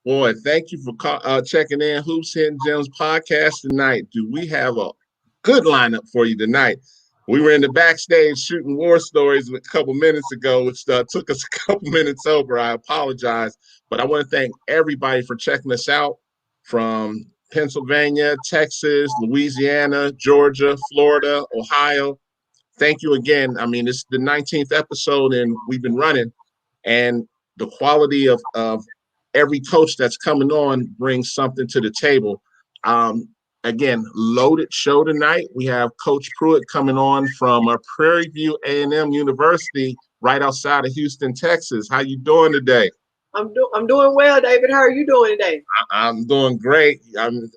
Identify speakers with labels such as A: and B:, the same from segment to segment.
A: Boy, thank you for checking in Hoops Hidden Gems podcast tonight. Do we have a good lineup for you tonight? We were in the backstage shooting war stories a couple minutes ago, which took us a couple minutes over. I apologize, but I want to thank everybody for checking us out from Pennsylvania, Texas, Louisiana, Georgia, Florida, Ohio. Thank you again. I mean, it's the 19th episode and we've been running, and the quality of every coach that's coming on brings something to the table. Um, Again, loaded show tonight. We have Coach Pruitt coming on from Prairie View A&M University right outside of Houston, Texas. How you doing today?
B: I'm doing well, David. How are you doing today?
A: I'm doing great.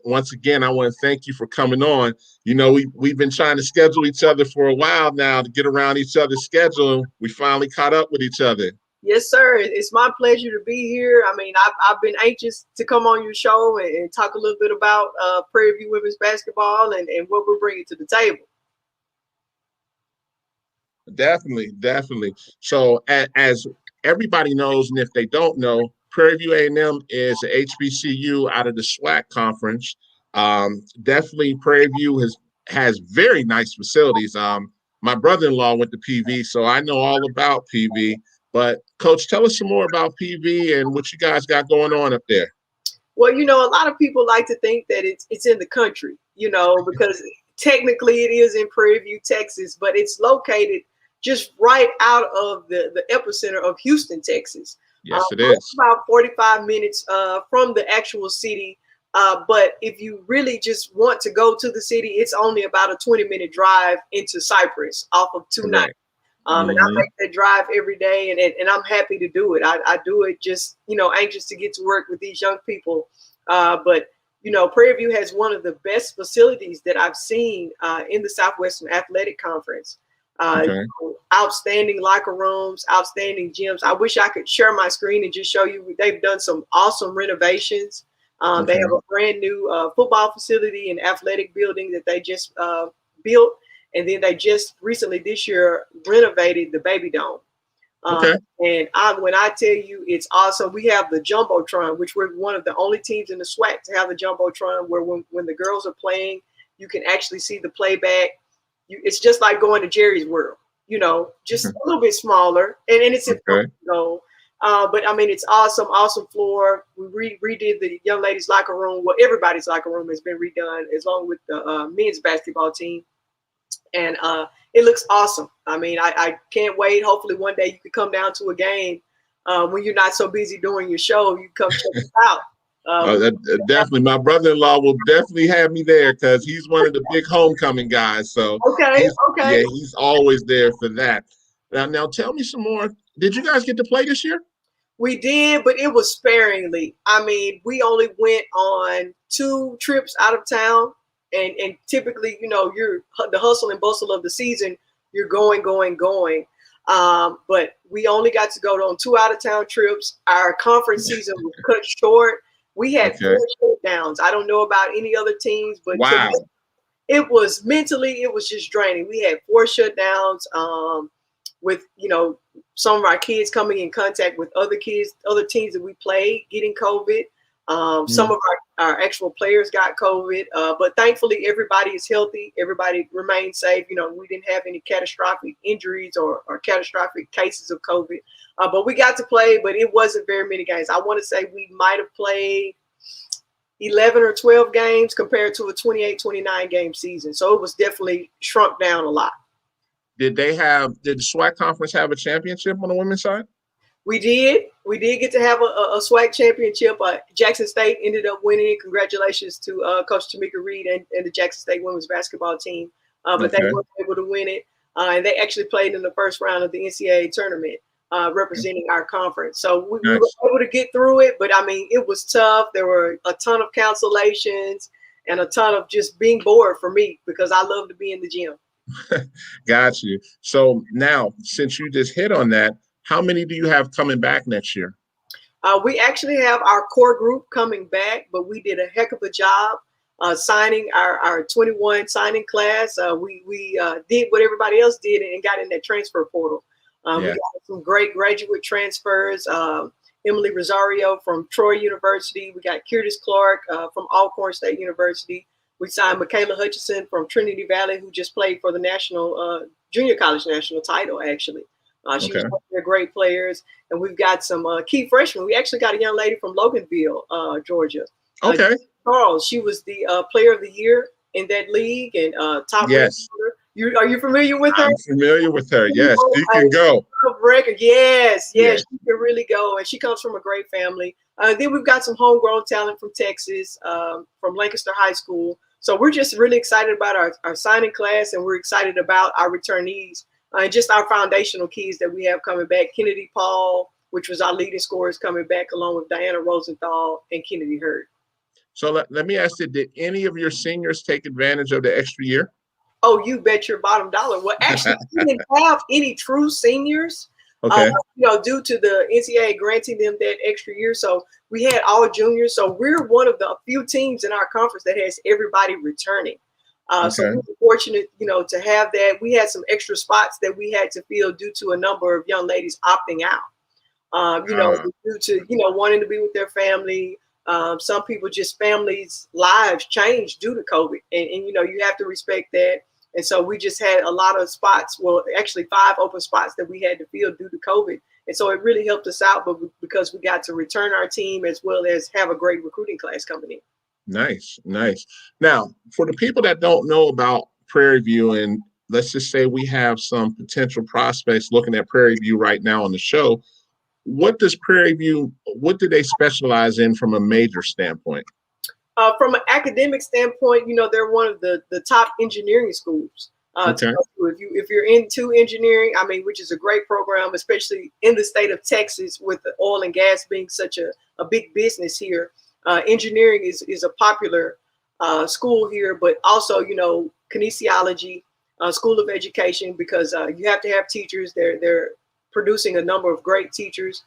A: Once again, I want to thank you for coming on. You know, we've been trying to schedule each other for a while now to get around each other's schedule. We finally caught up with each other.
B: Yes, sir. It's my pleasure to be here. I mean, I've been anxious to come on your show and talk a little bit about Prairie View women's basketball and what we're bringing to the table.
A: Definitely. So as everybody knows, and if they don't know, Prairie View A&M is a HBCU out of the SWAC conference. Definitely, Prairie View has very nice facilities. My brother-in-law went to PV, so I know all about PV. But Coach, tell us some more about PV and what you guys got going on up there.
B: Well, a lot of people like to think that it's in the country, because technically it is in Prairie View, Texas, but it's located just right out of the epicenter of Houston, Texas.
A: Yes, it is.
B: About 45 minutes from the actual city. But if you really just want to go to the city, it's only about a 20-minute drive into Cypress off of 290. And I make that drive every day, and I'm happy to do it. I do it just, anxious to get to work with these young people. But Prairie View has one of the best facilities that I've seen in the Southwestern Athletic Conference. Outstanding locker rooms, outstanding gyms. I wish I could share my screen and just show you. They've done some awesome renovations. They have a brand new football facility and athletic building that they just built. And then they just recently this year renovated the Baby Dome. And when I tell you it's awesome, we have the Jumbotron, which we're one of the only teams in the SWAC to have the Jumbotron, where when the girls are playing, you can actually see the playback. It's just like going to Jerry's World, just a little bit smaller. And it's important to go. But I mean, it's awesome floor. We redid the young ladies' locker room. Well, everybody's locker room has been redone, as long with the men's basketball team. And it looks awesome. I mean, I can't wait. Hopefully one day you could come down to a game when you're not so busy doing your show. You come check us out.
A: Definitely. My brother-in-law will definitely have me there because he's one of the big homecoming guys. So he's always there for that. Now tell me some more. Did you guys get to play this year?
B: We did, but it was sparingly. I mean, we only went on 2 trips out of town. And typically, you're the hustle and bustle of the season, you're going. But we only got to go on 2 out-of-town trips. Our conference season was cut short. We had 4 shutdowns. I don't know about any other teams, but it was mentally, it was just draining. We had 4 shutdowns with, some of our kids coming in contact with other kids, other teams that we played, getting COVID. Some of our actual players got COVID, but thankfully everybody is healthy. Everybody remains safe. We didn't have any catastrophic injuries or catastrophic cases of COVID, but we got to play, but it wasn't very many games. I want to say we might have played 11 or 12 games compared to a 28, 29 game season. So it was definitely shrunk down a lot.
A: Did the SWAC conference have a championship on the women's side?
B: We did get to have a SWAC championship. Jackson State ended up winning it. Congratulations to Coach Tamika Reed and the Jackson State women's basketball team. But they weren't able to win it. And they actually played in the first round of the NCAA tournament representing our conference. So we were able to get through it. But, I mean, it was tough. There were a ton of cancellations and a ton of just being bored for me because I love to be in the gym.
A: Got you. So now, since you just hit on that, how many do you have coming back next year?
B: We actually have our core group coming back, but we did a heck of a job signing our 21 signing class. We did what everybody else did and got in that transfer portal. We got some great graduate transfers. Emily Rosario from Troy University. We got Curtis Clark from Alcorn State University. We signed Michaela Hutchinson from Trinity Valley, who just played for the national junior college national title, actually. She was one of their great players. And we've got some key freshmen. We actually got a young lady from Loganville, Georgia.
A: Okay.
B: Charles, she was the player of the year in that league and top.
A: Yes.
B: Are you familiar with her?
A: I'm familiar with her. Yes, she can go.
B: Record. Yes, she can really go, and she comes from a great family. Then we've got some homegrown talent from Texas, from Lancaster High School. So we're just really excited about our signing class, and we're excited about our returnees and just our foundational keys that we have coming back. Kennedy Paul, which was our leading scorer, is coming back along with Diana Rosenthal and Kennedy Hurd. So
A: let me ask you, did any of your seniors take advantage of the extra year?
B: Oh, you bet your bottom dollar. Well, actually, we didn't have any true seniors, due to the NCAA granting them that extra year. So we had all juniors. So we're one of the few teams in our conference that has everybody returning. So we were fortunate, to have that. We had some extra spots that we had to fill due to a number of young ladies opting out, due to, wanting to be with their family. Some people just families' lives changed due to COVID. And you have to respect that. And so we just had a lot of spots, well, actually 5 open spots that we had to fill due to COVID. And so it really helped us out, but because we got to return our team as well as have a great recruiting class coming in.
A: Nice. Now, for the people that don't know about Prairie View, and let's just say we have some potential prospects looking at Prairie View right now on the show, what do they specialize in from a major standpoint?
B: From an academic standpoint, they're one of the top engineering schools. If you're into engineering, which is a great program, especially in the state of Texas with the oil and gas being such a big business here. Engineering is a popular school here, but also, kinesiology, School of Education, because you have to have teachers. They're producing a number of great teachers.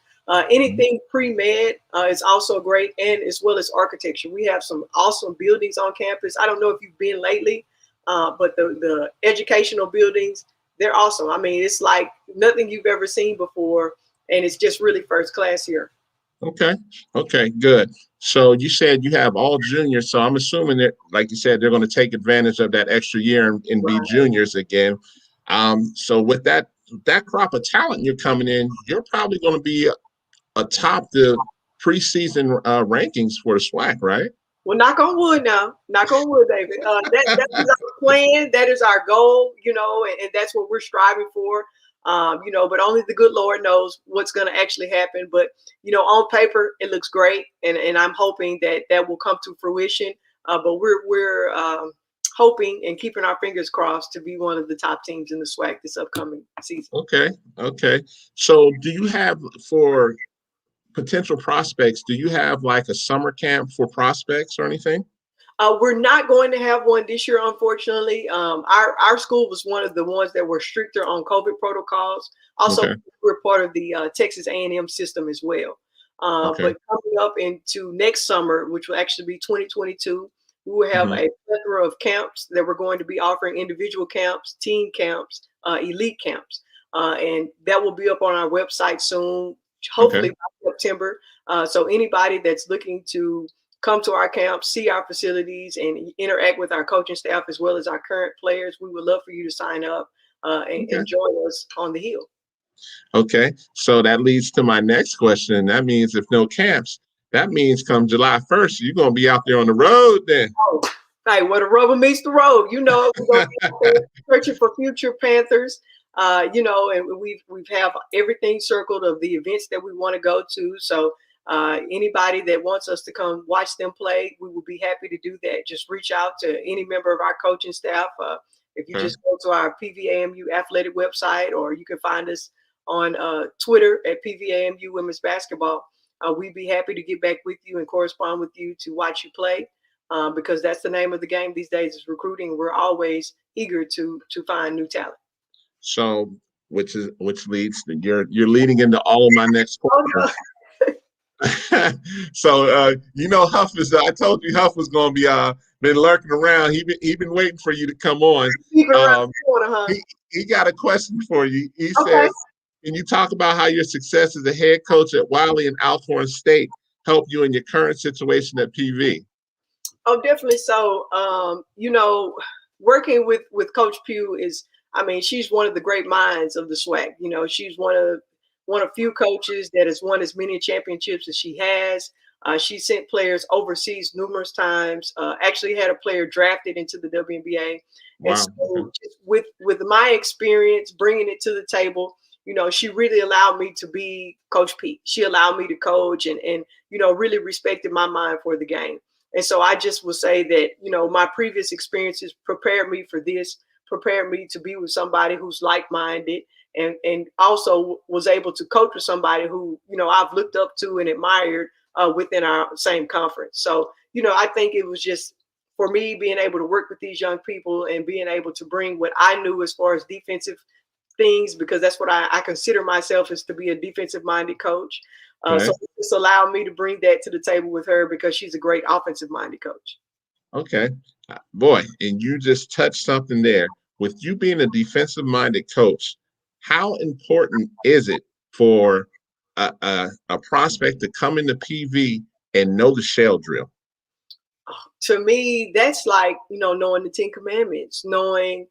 B: Anything pre-med is also great, and as well as architecture. We have some awesome buildings on campus. I don't know if you've been lately, but the educational buildings, they're awesome. It's like nothing you've ever seen before, and it's just really first class here.
A: Okay, good. So you said you have all juniors, so I'm assuming that, like you said, they're going to take advantage of that extra year and be juniors again. So with that crop of talent you're coming in, you're probably going to be atop the preseason rankings for the SWAC, right?
B: Well, knock on wood now. Knock on wood, David. That is our plan. That is our goal, and that's what we're striving for. But only the good Lord knows what's going to actually happen. But, on paper, it looks great. And I'm hoping that will come to fruition. But we're hoping and keeping our fingers crossed to be one of the top teams in the SWAC this upcoming season.
A: Okay. So do you have, for potential prospects, do you have like a summer camp for prospects or anything?
B: We're not going to have one this year, unfortunately. Our school was one of the ones that were stricter on COVID protocols. Also, we're part of the Texas A&M system as well. But coming up into next summer, which will actually be 2022, we will have a plethora of camps that we're going to be offering: individual camps, team camps, elite camps. And that will be up on our website soon, hopefully by September. So anybody that's looking to come to our camp, see our facilities, and interact with our coaching staff as well as our current players, we would love for you to sign up and join us on the Hill.
A: Okay, so that leads to my next question. That means if no camps, that means come July 1st, you're going to be out there on the road then.
B: Oh, hey, where the rubber meets the road, we're going to be searching for future Panthers. And we've have everything circled of the events that we want to go to. So anybody that wants us to come watch them play, we will be happy to do that. Just reach out to any member of our coaching staff. If you just go to our PVAMU athletic website, or you can find us on Twitter at PVAMU Women's Basketball. We'd be happy to get back with you and correspond with you to watch you play, because that's the name of the game these days, is recruiting. We're always eager to find new talent.
A: So, which leads to you're leading into all of my next questions. So Huff is. I told you Huff was going to be been lurking around. He been waiting for you to come on. He got a question for you. He says, Can you talk about how your success as a head coach at Wiley and Alcorn State helped you in your current situation at PV?
B: Oh, definitely. So, working with Coach Pugh is, I mean, she's one of the great minds of the SWAC. She's one of few coaches that has won as many championships as she has. She sent players overseas numerous times. Actually, had a player drafted into the WNBA.
A: Wow.
B: And so, with my experience bringing it to the table, she really allowed me to be Coach P. She allowed me to coach and really respected my mind for the game. And so I just will say that, my previous experiences prepared me for this, prepared me to be with somebody who's like-minded, and also was able to coach with somebody who, I've looked up to and admired within our same conference. So, I think it was just for me being able to work with these young people and being able to bring what I knew as far as defensive things, because that's what I consider myself, as to be a defensive-minded coach.
A: Okay.
B: So this allowed me to bring that to the table with her because she's a great offensive-minded coach.
A: Okay. Boy, and you just touched something there. With you being a defensive-minded coach, how important is it for a prospect to come into PV and know the shell drill?
B: To me, that's like, knowing the 10 Commandments, knowing,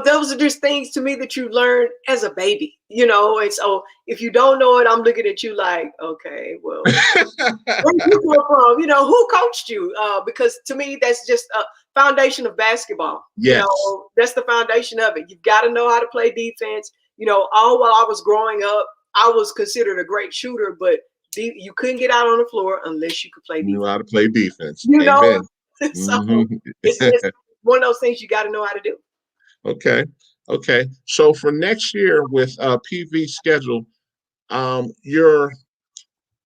B: those are just things to me that you learn as a baby, and so if you don't know it, I'm looking at you like, okay, well, where you come from? Who coached you? Because to me, that's just a foundation of basketball.
A: Yes.
B: That's the foundation of it. You've got to know how to play defense. All while I was growing up, I was considered a great shooter, but you couldn't get out on the floor unless you could play defense.
A: You know how to play defense.
B: Amen. So
A: Mm-hmm.
B: it's just one of those things you got to know how to do.
A: Okay. So for next year with PV schedule, you're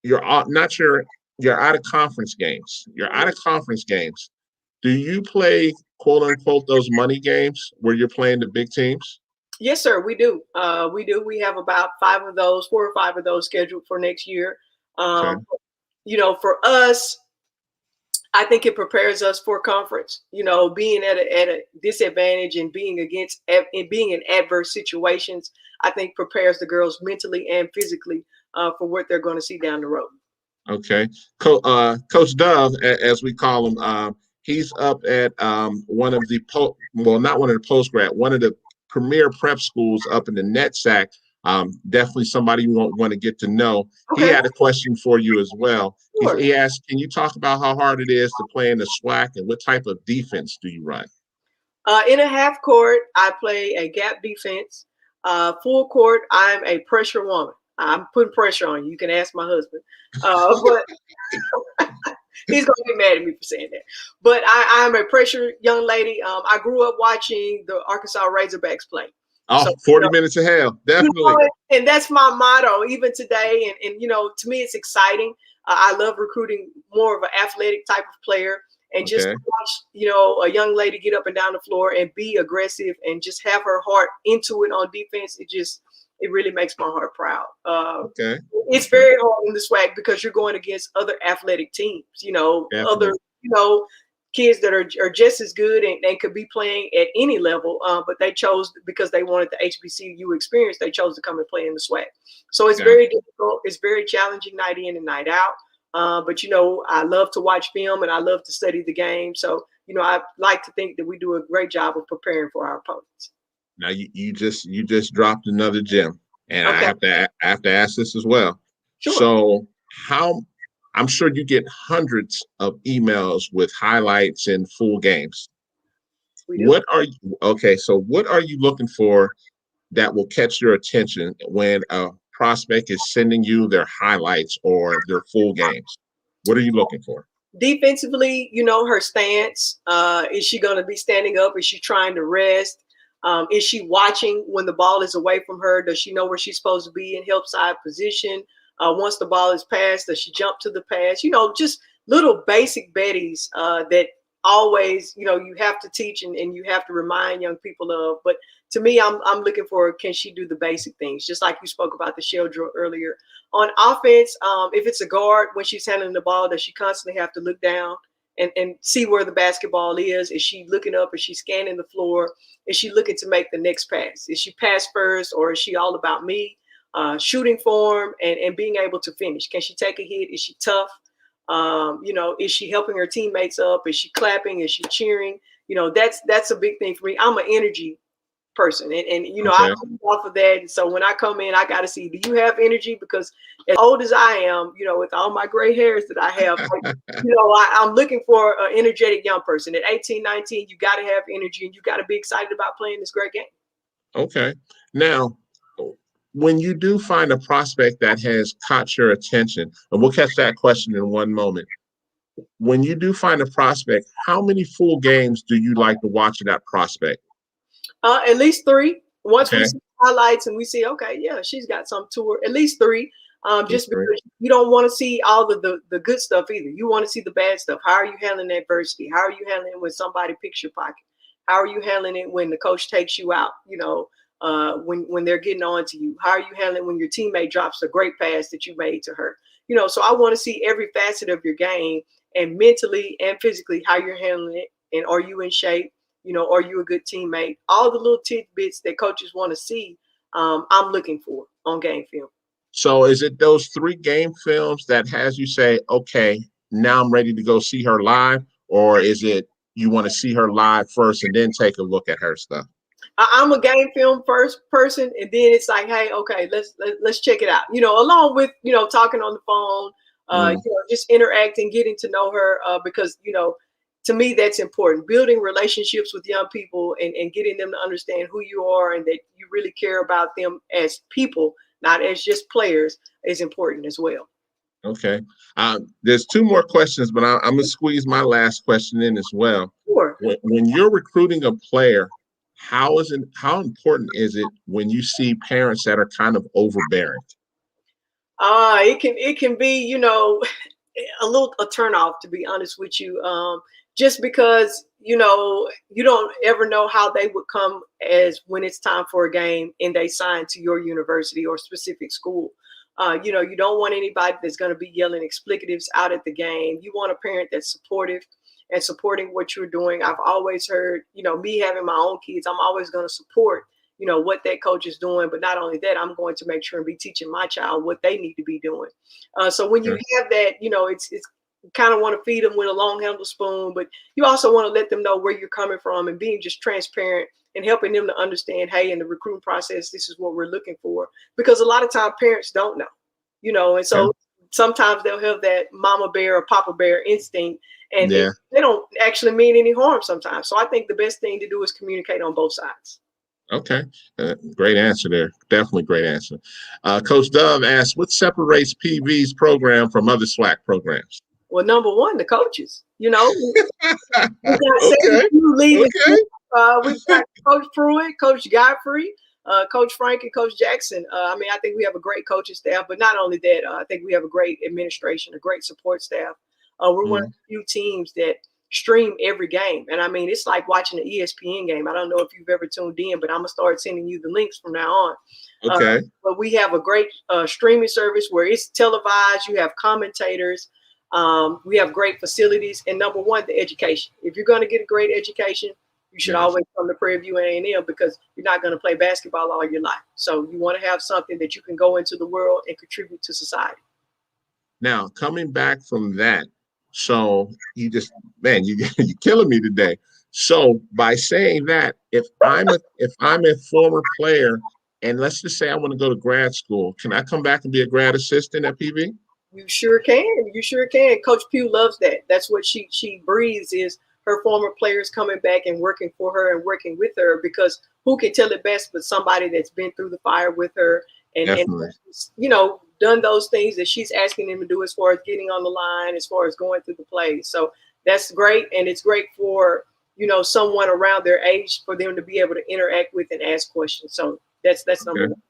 A: not your out of conference games. Your out of conference games. Do you play quote unquote those money games where you're playing the big teams?
B: Yes, sir. We do. We have about 4 or 5 of those scheduled for next year.
A: Okay.
B: For us, I think it prepares us for conference. Being at a disadvantage and being in adverse situations, I think prepares the girls mentally and physically for what they're going to see down the road.
A: Okay, Coach Dove, as we call him, he's up at one of the not one of the post grad, one of the premier prep schools up in the NetSac. Definitely somebody you want to get to know. Okay. He had a question for you as well. Sure. He asked, can you talk about how hard it is to play in the SWAC and what type of defense do you run?
B: In a half court, I play a gap defense. Full court, I'm a pressure woman. I'm putting pressure on you. You can ask my husband. But he's going to get mad at me for saying that. But I'm a pressure young lady. I grew up watching the Arkansas Razorbacks play.
A: Oh, so, 40 minutes of hell, definitely.
B: And that's my motto, even today. And to me, it's exciting. I love recruiting more of an athletic type of player. And just watch, a young lady get up and down the floor and be aggressive and just have her heart into it on defense. It really makes my heart proud. It's very hard in the SWAC because you're going against other athletic teams, other, kids that are just as good and they could be playing at any level, but they chose, because they wanted the HBCU experience, they chose to come and play in the SWAC. So it's very difficult. It's very challenging night in and night out. But I love to watch film and I love to study the game. So, I like to think that we do a great job of preparing for our opponents.
A: Now you just dropped another gem, and I have to ask this as well. Sure. So I'm sure you get hundreds of emails with highlights and full games. What are you looking for that will catch your attention when a prospect is sending you their highlights or their full games? What are you looking for?
B: Defensively, her stance. Is she going to be standing up? Is she trying to rest? Is she watching when the ball is away from her? Does she know where she's supposed to be in help side position? Once the ball is passed, does she jump to the pass? Just little basic betties that always, you have to teach and you have to remind young people of. But to me, I'm looking for, can she do the basic things? Just like you spoke about the shell drill earlier. On offense, if it's a guard, when she's handling the ball, does she constantly have to look down and see where the basketball is? Is she looking up? Is she scanning the floor? Is she looking to make the next pass? Is she pass first, or is she all about me? shooting form and being able to finish. Can she take a hit? Is she tough? Is she helping her teammates up? Is she clapping? Is she cheering? That's a big thing for me. I'm an energy person, and I come off of that. And so when I come in, I got to see, do you have energy? Because as old as I am, with all my gray hairs that I have, I'm looking for an energetic young person. At 18, 19, you got to have energy, and you got to be excited about playing this great game.
A: Okay. Now, when you do find a prospect that has caught your attention, and we'll catch that question in one moment. When you do find a prospect, how many full games do you like to watch that prospect?
B: At least 3. Once we see highlights and we see, okay, yeah, she's got some to her. At least 3. Just because you don't want to see all the good stuff either. You want to see the bad stuff. How are you handling adversity? How are you handling it when somebody picks your pocket? How are you handling it when the coach takes you out? When they're getting on to you? How are you handling when your teammate drops a great pass that you made to her? So I want to see every facet of your game, and mentally and physically how you're handling it. And are you in shape? Are you a good teammate? All the little tidbits that coaches want to see, I'm looking for on game film.
A: So is it those 3 game films that has you say, okay, now I'm ready to go see her live? Or is it you want to see her live first and then take a look at her stuff?
B: I'm a game film first person, and then it's like, hey, okay, let's check it out. Along with talking on the phone, just interacting, getting to know her, because to me that's important. Building relationships with young people and getting them to understand who you are and that you really care about them as people, not as just players, is important as well.
A: Okay. There's 2 more questions, but I'm gonna squeeze my last question in as well.
B: Sure.
A: When you're recruiting a player, how important is it when you see parents that are kind of overbearing?
B: It can be, a turnoff, to be honest with you. Just because, you don't ever know how they would come as when it's time for a game and they sign to your university or specific school. You don't want anybody that's going to be yelling explicatives out at the game. You want a parent that's supportive and supporting what you're doing. I've always heard, me having my own kids, I'm always going to support, what that coach is doing. But not only that, I'm going to make sure and be teaching my child what they need to be doing. So when you have that, it's you kind of want to feed them with a long handled spoon, but you also want to let them know where you're coming from and being just transparent and helping them to understand, hey, in the recruiting process, this is what we're looking for. Because a lot of times parents don't know, and so sometimes they'll have that mama bear or papa bear instinct, and they don't actually mean any harm sometimes. So I think the best thing to do is communicate on both sides.
A: Okay. Great answer there. Definitely great answer. Coach Dove asks, what separates PV's program from other SWAC programs?
B: Well, number one, the coaches. We got leading. We've got Coach Pruitt, Coach Godfrey, Coach Frank, and Coach Jackson. I think we have a great coaching staff, but not only that, I think we have a great administration, a great support staff. We're one of the few teams that stream every game. And it's like watching an ESPN game. I don't know if you've ever tuned in, but I'm going to start sending you the links from now on.
A: Okay.
B: But we have a great streaming service where it's televised. You have commentators. We have great facilities. And number one, the education. If you're going to get a great education, you should always come to Prairie View A&M, because you're not going to play basketball all your life. So you want to have something that you can go into the world and contribute to society.
A: Now, coming back from that, so you're killing me today. So by saying that, if I'm a former player, and let's just say I want to go to grad school, can I come back and be a grad assistant at PV?
B: You sure can. You sure can. Coach Pugh loves that. That's what she breathes, is her former players coming back and working for her and working with her, because who can tell it best but somebody that's been through the fire with her and done those things that she's asking them to do, as far as getting on the line, as far as going through the plays. So that's great. And it's great for, someone around their age, for them to be able to interact with and ask questions. So that's number one.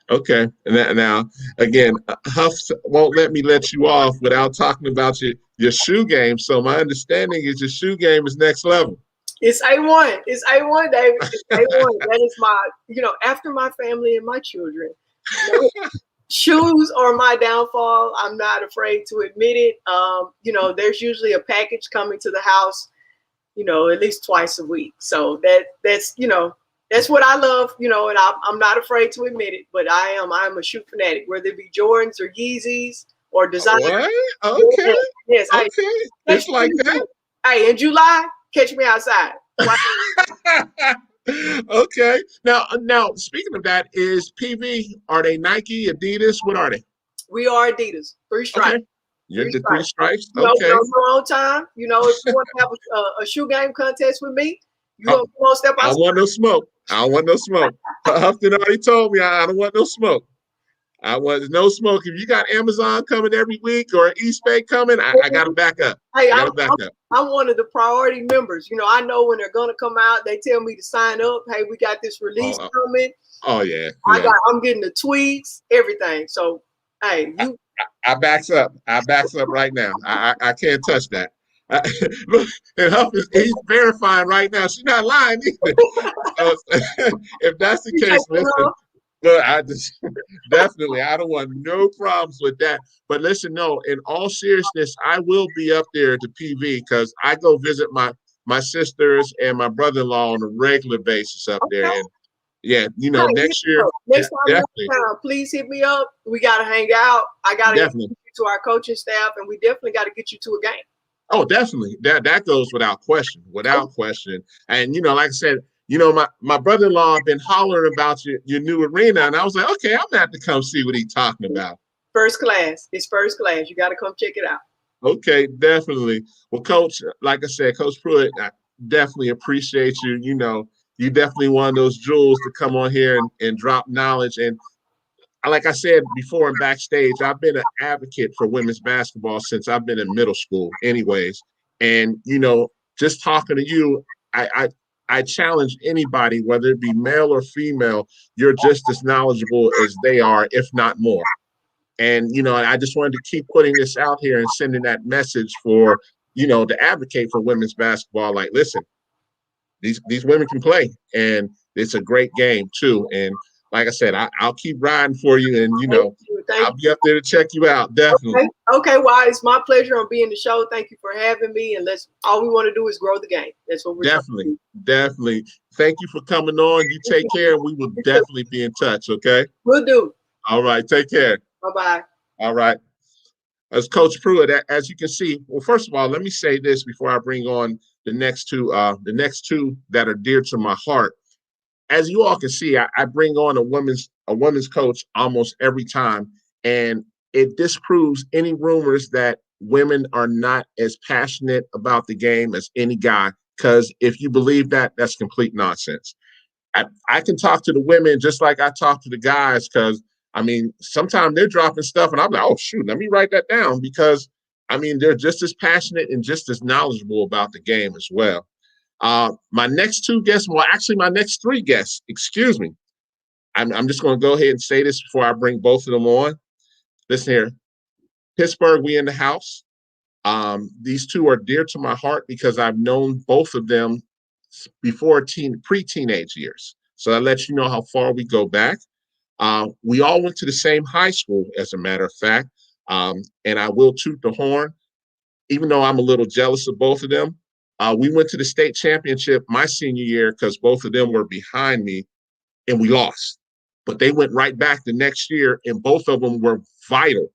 A: Okay. Now, again, Huff won't let me let you off without talking about your shoe game. So my understanding is your shoe game is next level.
B: It's A1. It's A1, David. It's A1. That is my, after my family and my children, shoes are my downfall. I'm not afraid to admit it. There's usually a package coming to the house, at least twice a week. So that's, That's what I love, you know, and I'm not afraid to admit it, but I am a shoe fanatic, whether it be Jordans or Yeezys or designer.
A: What? Okay.
B: Yes,
A: Okay. It's like that.
B: Hey, in July, catch me outside.
A: Okay. Now, speaking of that, is PV, are they Nike, Adidas? What are they?
B: We are Adidas, 3 stripes.
A: Okay. You're the 3 stripes.
B: You know,
A: Okay.
B: on time. You know, if you want to have a shoe game contest with me, you gonna come on, step outside.
A: I don't want no smoke. I don't want no smoke. Hufton already told me I don't want no smoke. I want no smoke. If you got Amazon coming every week or East Bay coming, I got to back up.
B: Hey, I'm one of the priority members. You know, I know when they're gonna come out. They tell me to sign up. Hey, we got this release coming.
A: Oh yeah.
B: I'm getting the tweets, everything. So, hey,
A: I backs up. I backs up right now. I can't touch that. Look, and Huff he's verifying right now. She's not lying either. If that's the case, listen. But I just definitely I don't want no problems with that. But listen, no, in all seriousness, I will be up there to PV because I go visit my sisters and my brother-in-law on a regular basis up there. And yeah, you know, next year,
B: time, please hit me up. We gotta hang out. I gotta get you to our coaching staff, and we definitely got to get you to a game.
A: Oh, definitely. That goes without question. Without question. And you know, like I said, you know, my brother-in-law been hollering about your new arena, and I was like, okay, I'm gonna have to come see what he's talking about.
B: First class. It's first class. You got to come check it out.
A: Okay, definitely. Well, Coach, like I said, Coach Pruitt, I definitely appreciate you. You know, you definitely one of those jewels to come on here and drop knowledge. And like I said before in backstage, I've been an advocate for women's basketball since I've been in middle school anyways. And, you know, just talking to you, I challenge anybody, whether it be male or female, you're just as knowledgeable as they are, if not more. And, you know, I just wanted to keep putting this out here and sending that message for, you know, to advocate for women's basketball. Like, listen, these women can play, and it's a great game too. And like I said, I'll keep riding for you, and you know, I'll be up there to check you out. Definitely.
B: Okay. Well, it's my pleasure on being the show. Thank you for having me. And all we want to do is grow the game. That's what we're
A: definitely. Thank you for coming on. You take care, and we will definitely be in touch. Okay.
B: We'll do.
A: All right. Take care.
B: Bye-bye.
A: All right. As Coach Pruitt, as you can see, well, first of all, let me say this before I bring on the next two that are dear to my heart. As you all can see, I bring on a women's coach almost every time, and it disproves any rumors that women are not as passionate about the game as any guy. Because if you believe that, that's complete nonsense. I can talk to the women just like I talk to the guys, because I mean, sometimes they're dropping stuff, and I'm like, oh shoot, let me write that down, because I mean, they're just as passionate and just as knowledgeable about the game as well. My next two guests, well, actually my next three guests, excuse me. I'm just going to go ahead and say this before I bring both of them on. Listen here, Pittsburgh, we in the house. These two are dear to my heart because I've known both of them before pre-teenage years. So that lets you know how far we go back. We all went to the same high school, as a matter of fact. And I will toot the horn, even though I'm a little jealous of both of them. We went to the state championship my senior year because both of them were behind me, and we lost. But they went right back the next year, and both of them were vital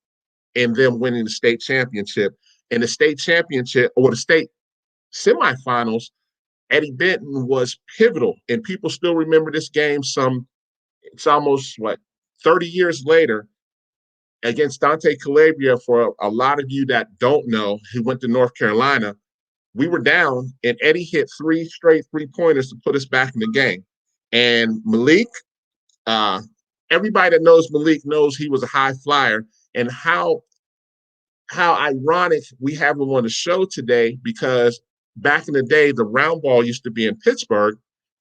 A: in them winning the state championship. And the state championship, or the state semifinals, Eddie Benton was pivotal. And people still remember this game it's almost, 30 years later, against Dante Calabria. For a lot of you that don't know, he went to North Carolina. We were down, and Eddie hit 3 straight 3-pointers to put us back in the game. And Malik, everybody that knows Malik knows he was a high flyer. And how ironic we have him on the show today, because back in the day, the round ball used to be in Pittsburgh,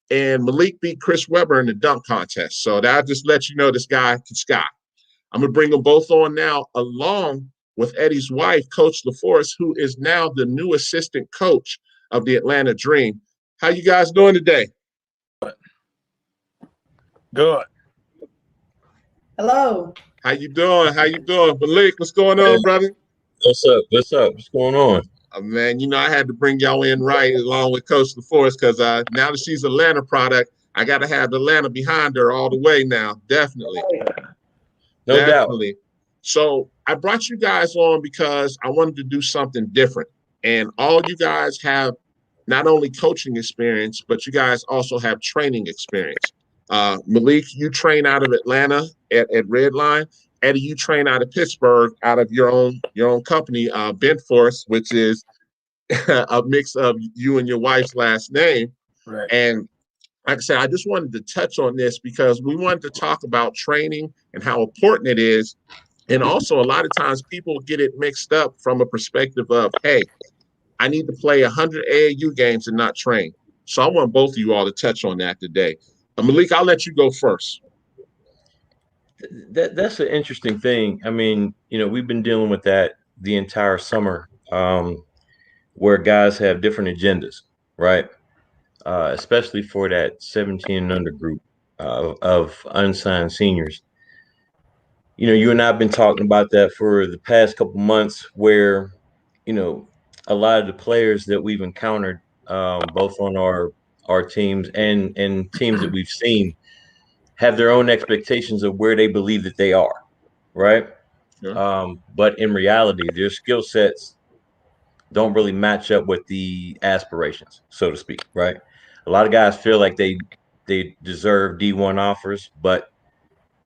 A: and Malik beat Chris Webber in the dunk contest. So that just lets you know this guy can sky. I'm going to bring them both on now, along with Eddie's wife, Coach LaForest, who is now the new assistant coach of the Atlanta Dream. How you guys doing today?
C: Good.
B: Hello.
A: How you doing? Malik, what's going on, brother?
C: What's up? What's going on?
A: Man, you know, I had to bring y'all in right along with Coach LaForest, because now that she's an Atlanta product, I got to have Atlanta behind her all the way now. Definitely.
C: No
A: Definitely. So I brought you guys on because I wanted to do something different. And all you guys have not only coaching experience, but you guys also have training experience. Malik, you train out of Atlanta at Redline. Eddie, you train out of Pittsburgh, out of your own company, Bentforce, which is a mix of you and your wife's last name.
D: Right.
A: And like I said, I just wanted to touch on this because we wanted to talk about training and how important it is. And also, a lot of times people get it mixed up from a perspective of, hey, I need to play 100 AAU games and not train. So I want both of you all to touch on that today. Malik, I'll let you go first.
C: That's an interesting thing. I mean, we've been dealing with that the entire summer, where guys have different agendas, right? Especially for that 17 and under group of unsigned seniors. You and I have been talking about that for the past couple months where, a lot of the players that we've encountered, both on our teams and teams that we've seen, have their own expectations of where they believe that they are, right?
A: Yeah.
C: But in reality, their skill sets don't really match up with the aspirations, so to speak, right? A lot of guys feel like they deserve D1 offers, but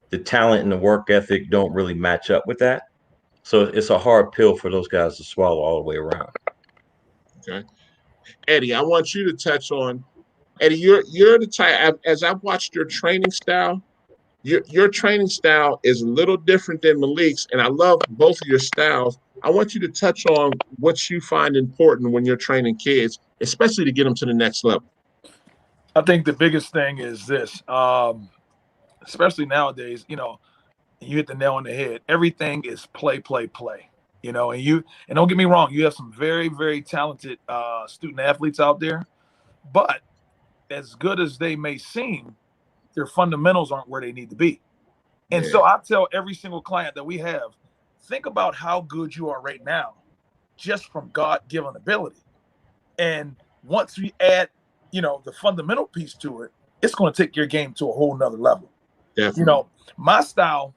C: the talent and the work ethic don't really match up with that. So it's a hard pill for those guys to swallow all the way around.
A: Okay. Eddie, I want you to touch on, Eddie, you're the type, as I've watched your training style, your training style is a little different than Malik's, and I love both of your styles. I want you to touch on what you find important when you're training kids, especially to get them to the next level.
D: I think the biggest thing is this, especially nowadays, you hit the nail on the head. Everything is play. And don't get me wrong, you have some very, very talented student athletes out there, but as good as they may seem, their fundamentals aren't where they need to be. And so I tell every single client that we have, think about how good you are right now, just from God-given ability. And once we add, the fundamental piece to it, it's going to take your game to a whole nother level.
A: Definitely.
D: My style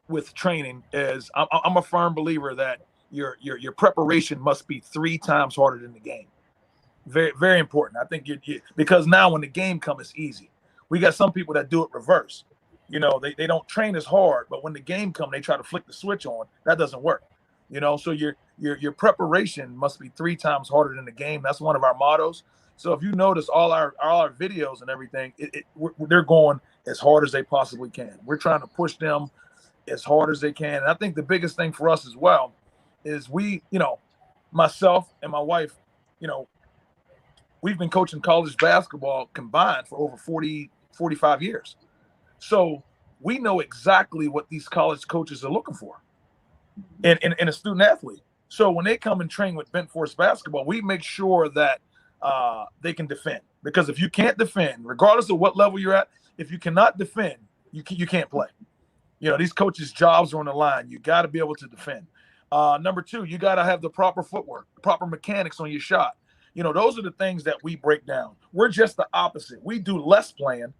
D: with training is I'm a firm believer that your preparation must be 3 times harder than the game. Very, very important. I think because now when the game comes, it's easy. We got some people that do it reverse. They don't train as hard, but when the game comes, they try to flick the switch on. That doesn't work. So your preparation must be 3 times harder than the game. That's one of our mottos. So if you notice all our videos and everything, they're going as hard as they possibly can. We're trying to push them as hard as they can. And I think the biggest thing for us as well is myself and my wife, we've been coaching college basketball combined for over 45 years. So we know exactly what these college coaches are looking for in a student athlete. So when they come and train with Bentforce basketball, we make sure that they can defend. Because if you can't defend, regardless of what level you're at, if you cannot defend, you can't play. These coaches' jobs are on the line. You got to be able to defend. Number 2, you got to have the proper footwork, proper mechanics on your shot. Those are the things that we break down. We're just the opposite. We do less playing,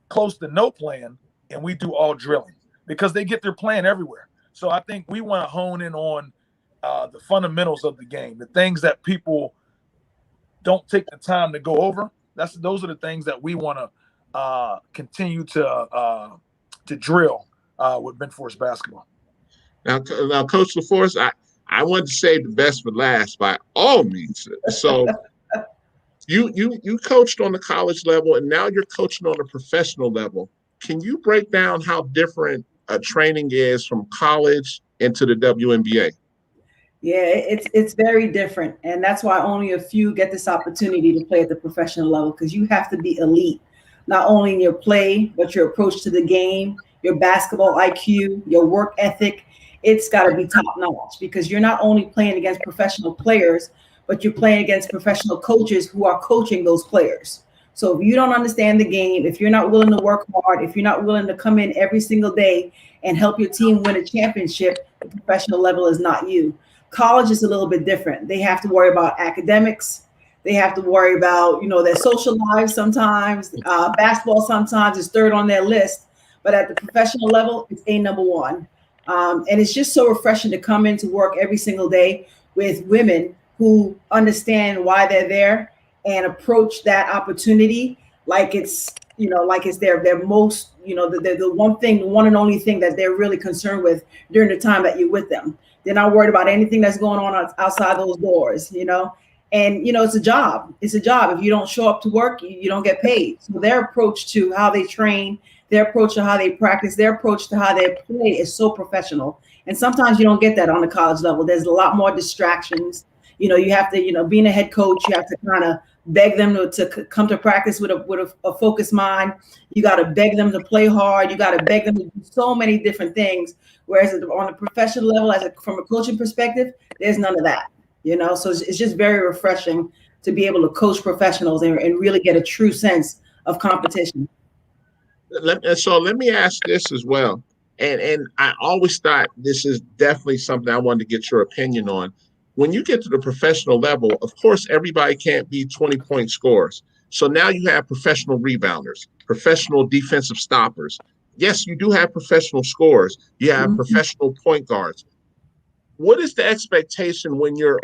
D: close to no playing, and we do all drilling because they get their playing everywhere. So I think we want to hone in on the fundamentals of the game, the things that people don't take the time to go over. Those are the things that we want to continue to drill with Bentforce basketball.
A: Now, Coach LaForce, I want to save the best for last by all means. So you coached on the college level, and now you're coaching on a professional level. Can you break down how different training is from college into the WNBA?
E: Yeah, it's very different. And that's why only a few get this opportunity to play at the professional level, because you have to be elite, not only in your play, but your approach to the game, your basketball IQ, your work ethic. It's got to be top notch, because you're not only playing against professional players, but you're playing against professional coaches who are coaching those players. So if you don't understand the game, if you're not willing to work hard, if you're not willing to come in every single day and help your team win a championship, the professional level is not you. College is a little bit different. They have to worry about academics. They have to worry about, their social lives sometimes. Basketball sometimes is third on their list, but at the professional level, it's number one. And it's just so refreshing to come into work every single day with women who understand why they're there and approach that opportunity like it's their most, the one and only thing that they're really concerned with during the time that you're with them. They're not worried about anything that's going on outside those doors, And, it's a job. It's a job. If you don't show up to work, you don't get paid. So their approach to how they train, their approach to how they practice, their approach to how they play is so professional. And sometimes you don't get that on the college level. There's a lot more distractions. You have to, being a head coach, you have to kind of beg them to come to practice with a focused mind. You got to beg them to play hard. You got to beg them to do so many different things. Whereas on a professional level, from a coaching perspective, there's none of that. So it's just very refreshing to be able to coach professionals and really get a true sense of competition.
A: So let me ask this as well. And I always thought this is definitely something I wanted to get your opinion on. When you get to the professional level, of course, everybody can't be 20-point scorers. So now you have professional rebounders, professional defensive stoppers. Yes, you do have professional scorers. You have professional point guards. What is the expectation when you're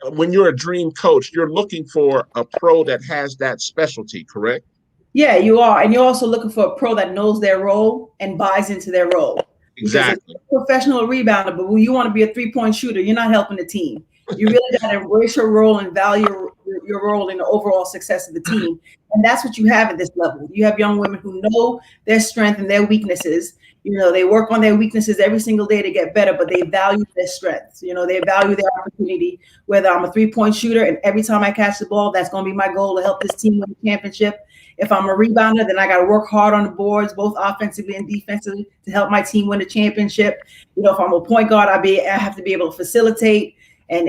A: a dream coach? You're looking for a pro that has that specialty, correct?
E: Yeah, you are. And you're also looking for a pro that knows their role and buys into their role.
A: Exactly.
E: You're a professional rebounder, but when you want to be a 3-point shooter, you're not helping the team. You really got to embrace your role and value your role in the overall success of the team. And that's what you have at this level. You have young women who know their strength and their weaknesses. They work on their weaknesses every single day to get better, but they value their strengths. They value their opportunity, whether I'm a 3-point shooter and every time I catch the ball, that's going to be my goal to help this team win the championship. If I'm a rebounder, then I got to work hard on the boards, both offensively and defensively, to help my team win the championship. If I'm a point guard, I have to be able to facilitate and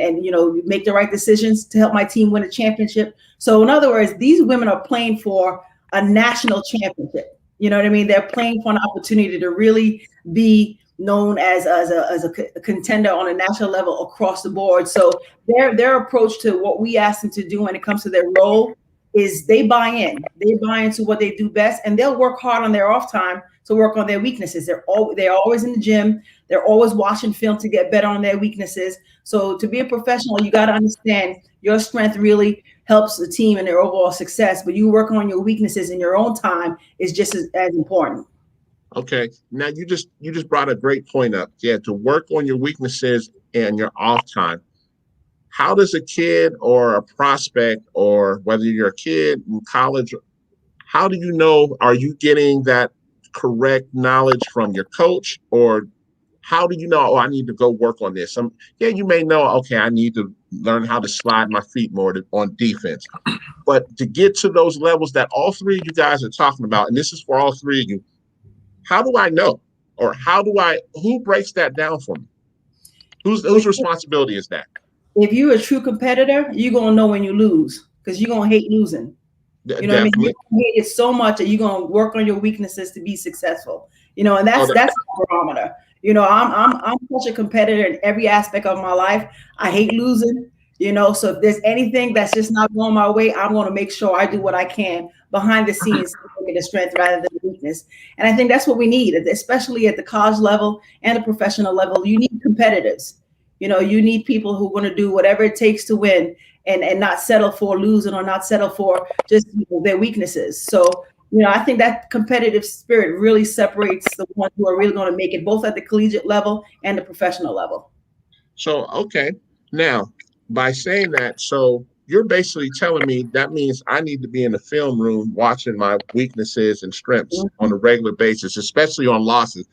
E: make the right decisions to help my team win a championship. So in other words, these women are playing for a national championship. You know what I mean? They're playing for an opportunity to really be known as a contender on a national level across the board. So their approach to what we ask them to do when it comes to their role is they buy in. They buy into what they do best, and they'll work hard on their off time to work on their weaknesses. They're always in the gym. They're always watching film to get better on their weaknesses. So to be a professional, you got to understand your strength really helps the team and their overall success, but you work on your weaknesses in your own time is just as important.
A: Okay. Now you just brought a great point up. Yeah, to work on your weaknesses and your off time. How does a kid or a prospect, or whether you're a kid in college, how do you know, are you getting that correct knowledge from your coach, or how do you know, I need to go work on this? You may know, okay, I need to learn how to slide my feet more on defense. But to get to those levels that all three of you guys are talking about, and this is for all three of you, how do I know? Or who breaks that down for me? Whose responsibility is that?
E: If you're a true competitor, you're going to know when you lose, because you're going to hate losing. You know what I mean? You're going to hate it so much that you're going to work on your weaknesses to be successful. And that's the barometer. I'm such a competitor in every aspect of my life. I hate losing, so if there's anything that's just not going my way, I'm going to make sure I do what I can behind the scenes to make it a strength rather than a weakness. And I think that's what we need, especially at the college level and the professional level. You need competitors. You need people who are going to do whatever it takes to win and not settle for losing or not settle for just their weaknesses. So, I think that competitive spirit really separates the ones who are really going to make it both at the collegiate level and the professional level.
A: So, okay. Now, by saying that, so you're basically telling me that means I need to be in the film room watching my weaknesses and strengths on a regular basis, especially on losses.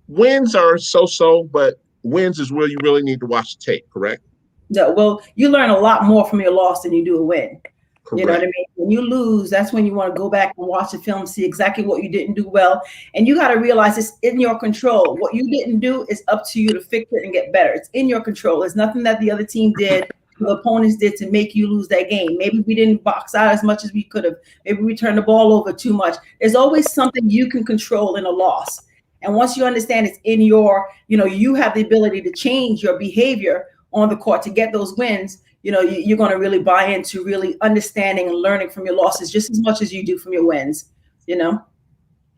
A: Wins are so-so, but wins is where you really need to watch the tape, correct?
E: Yeah, well, you learn a lot more from your loss than you do a win.
A: Correct.
E: You know what I mean? When you lose, that's when you want to go back and watch the film, see exactly what you didn't do well. And you got to realize it's in your control. What you didn't do is up to you to fix it and get better. It's in your control. There's nothing that the other team did, the opponents did to make you lose that game. Maybe we didn't box out as much as we could have. Maybe we turned the ball over too much. There's always something you can control in a loss. And once you understand it's in your, you have the ability to change your behavior on the court to get those wins, you're going to really buy into really understanding and learning from your losses just as much as you do from your wins.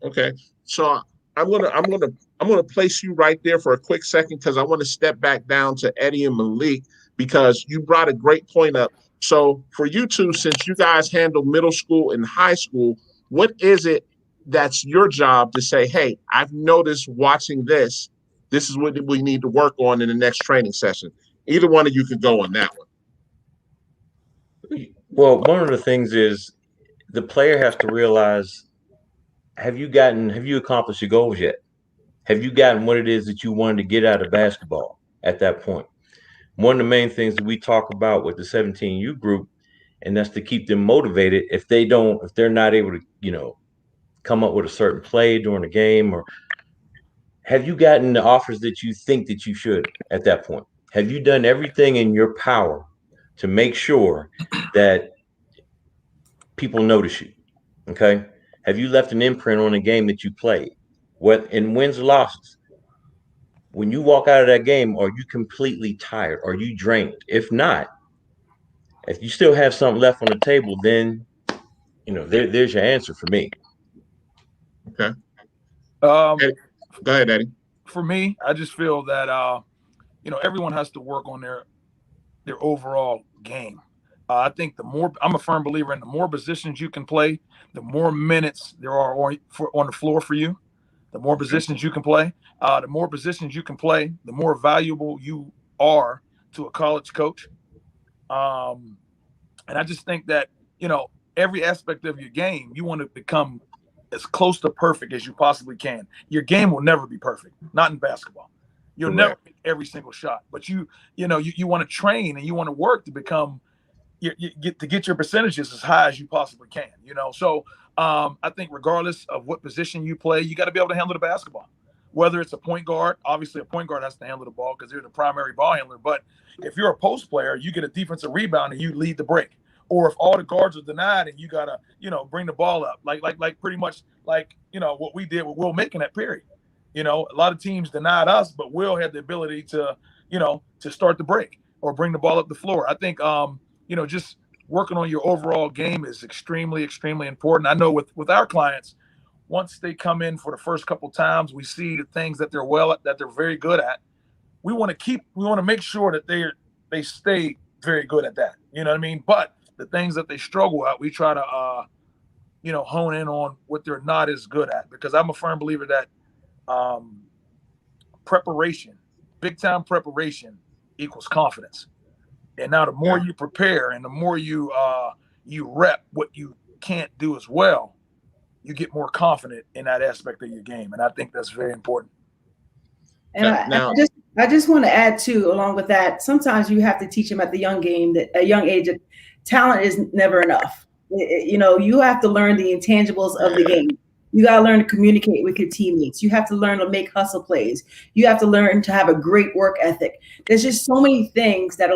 A: Okay, so I'm gonna place you right there for a quick second because I want to step back down to Eddie and Malik because you brought a great point up. So for you two, since you guys handle middle school and high school, what is it that's your job to say, hey, I've noticed watching this. This is what we need to work on in the next training session. Either one of you could go on that one.
C: Well, one of the things is the player has to realize, have you accomplished your goals yet? Have you gotten what it is that you wanted to get out of basketball at that point? One of the main things that we talk about with the 17U group, and that's to keep them motivated if they're not able to, come up with a certain play during the game, or have you gotten the offers that you think that you should at that point? Have you done everything in your power to make sure that people notice you? Okay. Have you left an imprint on the game that you played? What in wins or losses? When you walk out of that game, are you completely tired? Are you drained? If not, if you still have something left on the table, then there's your answer for me.
A: Okay.
D: Go
A: ahead, Eddie.
D: For me, I just feel that everyone has to work on their overall game. I think I'm a firm believer in the more positions you can play, the more minutes there are on the floor for you. The more positions you can play, the more valuable you are to a college coach. And I just think that, every aspect of your game, you want to become as close to perfect as you possibly can. Your game will never be perfect, not in basketball. You'll never make every single shot, but you want to train and you want to work to become get your percentages as high as you possibly can. So I think regardless of what position you play, you got to be able to handle the basketball. Whether it's a point guard, obviously a point guard has to handle the ball because they're the primary ball handler. But if you're a post player, you get a defensive rebound and you lead the break. Or if all the guards are denied and you gotta, bring the ball up, like pretty much like what we did with Will Making that period. A lot of teams denied us, but Will had the ability to, to start the break or bring the ball up the floor. I think, just working on your overall game is extremely, extremely important. I know with our clients, once they come in for the first couple times, we see the things that they're very good at. We want to make sure that they stay very good at that. You know what I mean? But the things that they struggle at, we try to, hone in on what they're not as good at, because I'm a firm believer that preparation, big time preparation equals confidence. And now the more you prepare and the more you rep what you can't do as well, you get more confident in that aspect of your game. And I think that's very important.
E: And I just want to add too, along with that, sometimes you have to teach them at a young age that talent is never enough. You have to learn the intangibles of the game. You got to learn to communicate with your teammates. You have to learn to make hustle plays. You have to learn to have a great work ethic. There's just so many things that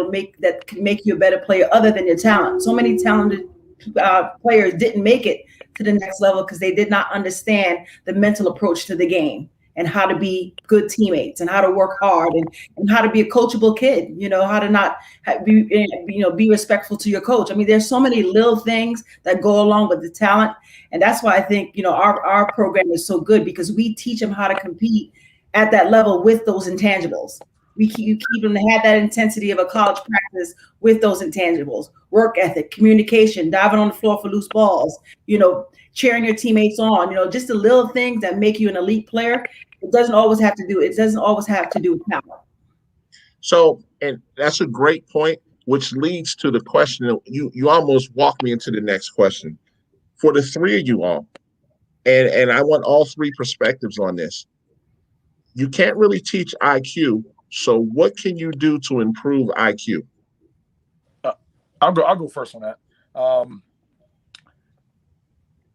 E: can make you a better player other than your talent. So many talented players didn't make it to the next level because they did not understand the mental approach to the game and how to be good teammates and how to work hard and how to be a coachable kid, how to not be respectful to your coach. I mean, there's so many little things that go along with the talent. And that's why I think, our program is so good, because we teach them how to compete at that level with those intangibles. You keep them to have that intensity of a college practice with those intangibles: work ethic, communication, diving on the floor for loose balls, cheering your teammates on, just the little things that make you an elite player. It doesn't always have to do with talent.
A: So, and that's a great point, which leads to the question. You almost walked me into the next question. For the three of you all, and I want all three perspectives on this. You can't really teach IQ. So what can you do to improve IQ?
D: I'll go first on that.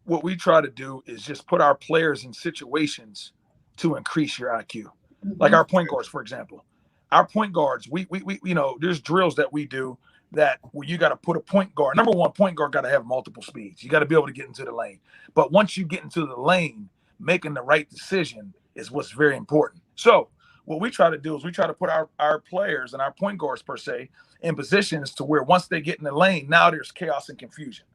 D: What we try to do is just put our players in situations to increase your IQ. Like our point guards, for example. Our point guards, we there's drills that we do that where you got to put a point guard. Number one, point guard got to have multiple speeds. You got to be able to get into the lane. But once you get into the lane, making the right decision is what's very important. So what we try to do is we try to put our players and our point guards per se in positions to where once they get in the lane, now there's chaos and confusion.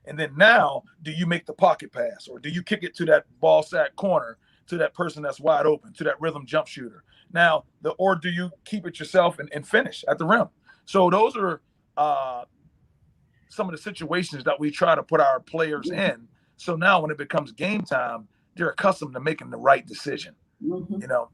D: And then now, do you make the pocket pass, or do you kick it to that ball sack corner, to that person that's wide open, to that rhythm jump shooter? Now, or do you keep it yourself and finish at the rim? So those are some of the situations that we try to put our players in. So now when it becomes game time, they're accustomed to making the right decision, you know.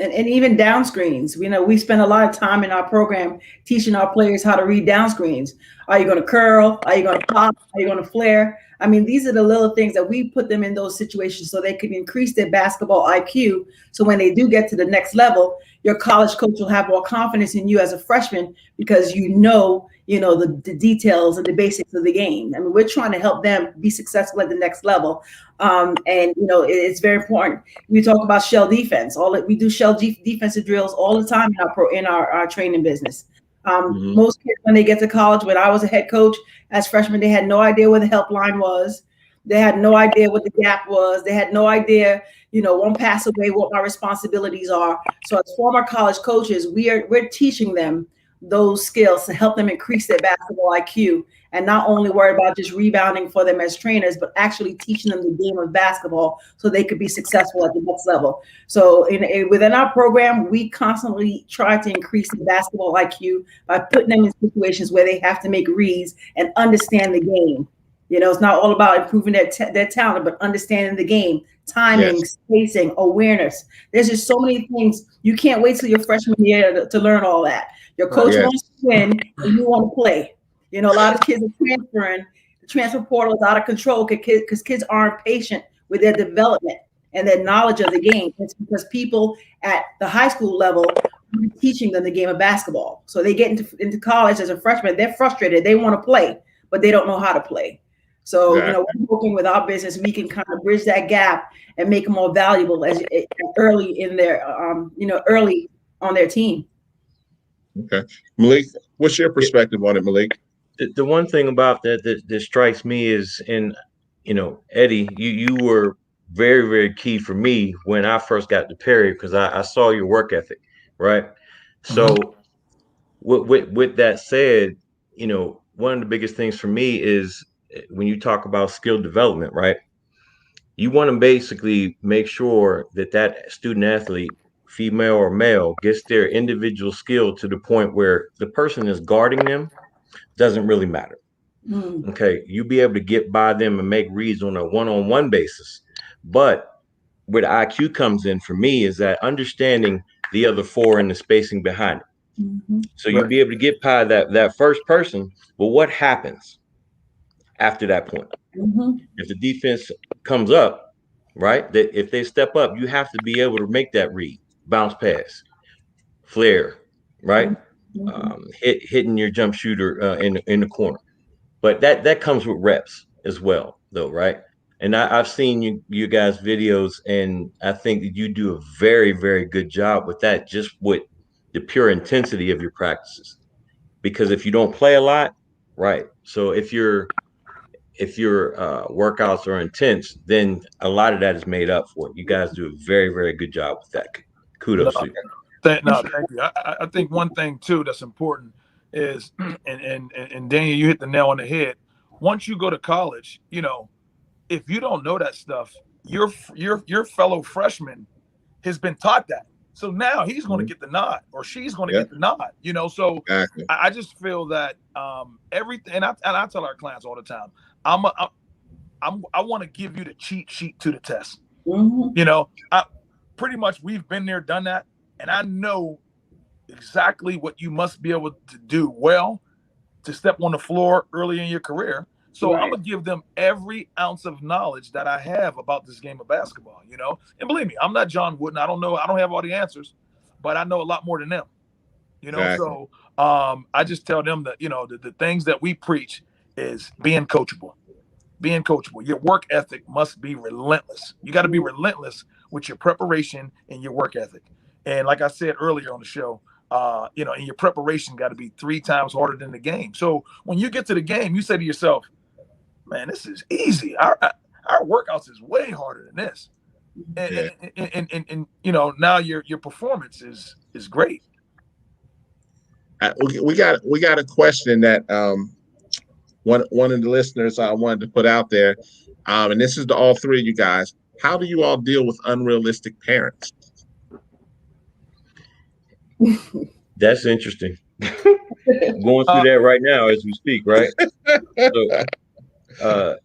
E: And even down screens, we spend a lot of time in our program teaching our players how to read down screens. Are you going to curl? Are you going to pop? Are you going to flare? I mean, these are the little things that we put them in those situations so they can increase their basketball IQ. So when they do get to the next level, your college coach will have more confidence in you as a freshman because you know the details and the basics of the game. I mean, we're trying to help them be successful at the next level. It's very important. We talk about shell defense. We do shell defensive drills all the time in our training business. Most kids, when they get to college, when I was a head coach as freshmen, they had no idea where the helpline was. They had no idea what the gap was. They had no idea, one pass away, what my responsibilities are. So as former college coaches, we're teaching them those skills to help them increase their basketball IQ and not only worry about just rebounding for them as trainers, but actually teaching them the game of basketball so they could be successful at the next level. So within our program, we constantly try to increase the basketball IQ by putting them in situations where they have to make reads and understand the game. It's not all about improving their talent, but understanding the game, timing, spacing, awareness. There's just so many things. You can't wait till your freshman year to learn all that. Your coach wants to win and you want to play. A lot of kids are transferring. The transfer portal is out of control because kids aren't patient with their development and their knowledge of the game. It's because people at the high school level are teaching them the game of basketball. So they get into college as a freshman, they're frustrated. They want to play, but they don't know how to play. So, we're working with our business, we can kind of bridge that gap and make them more valuable early in their, early on their team.
A: Okay. Malik, what's your perspective on it, Malik?
C: The one thing about that strikes me is, Eddie, you were very, very key for me when I first got to Perry because I saw your work ethic, right? So with that said, one of the biggest things for me is when you talk about skill development, right? You want to basically make sure that student athlete, female or male, gets their individual skill to the point where the person is guarding them doesn't really matter. Okay, you be able to get by them and make reads on a one-on-one basis. But where the IQ comes in for me is that understanding the other four and the spacing behind it. So you'll be able to get by that first person. But what happens after that point? If the defense comes up, right, that if they step up, you have to be able to make that read, bounce pass, flare, right? Hitting your jump shooter in the corner. But that comes with reps as well, though, right? And I've seen you guys' videos, and I think that you do a very, very good job with that, just with the pure intensity of your practices. Because if you don't play a lot, right? So if your workouts are intense, then a lot of that is made up for it. You guys do a very, very good job with that. Kudos to you.
D: Thank you. I think one thing too that's important is, and Daniel, you hit the nail on the head. Once you go to college, if you don't know that stuff, your fellow freshman has been taught that. So now he's going to get the nod, or she's going to get the nod. So exactly. I just feel that everything, and I tell our clients all the time, I want to give you the cheat sheet to the test. Pretty much we've been there, done that, and I know exactly what you must be able to do well to step on the floor early in your career. So I'm gonna give them every ounce of knowledge that I have about this game of basketball, And believe me, I'm not John Wooden. I don't have all the answers, but I know a lot more than them. Exactly. So I just tell them that, the things that we preach is being coachable. Being coachable. Your work ethic must be relentless. You got to be relentless with your preparation and your work ethic. And like I said earlier on the show, and your preparation got to be 3 times harder than the game. So when you get to the game, you say to yourself, man, this is easy. Our workouts is way harder than this. And now your performance is great.
A: We got a question that one of the listeners wanted to put out there, and this is to all three of you guys. How do you all deal with unrealistic parents?
C: That's interesting. Going through that right now as we speak, right? So,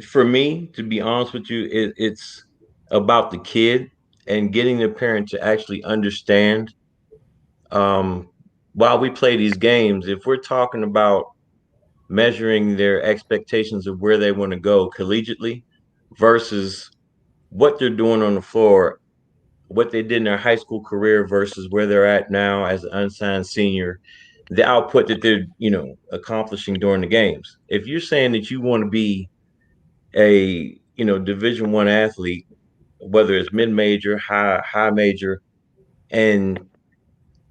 C: for me, to be honest with you, it's about the kid and getting the parent to actually understand. While we play these games, if we're talking about measuring their expectations of where they want to go collegiately versus what they're doing on the floor, what they did in their high school career versus where they're at now as an unsigned senior, the output that they're, accomplishing during the games. If you're saying that you want to be a, Division I athlete, whether it's mid-major, high major, and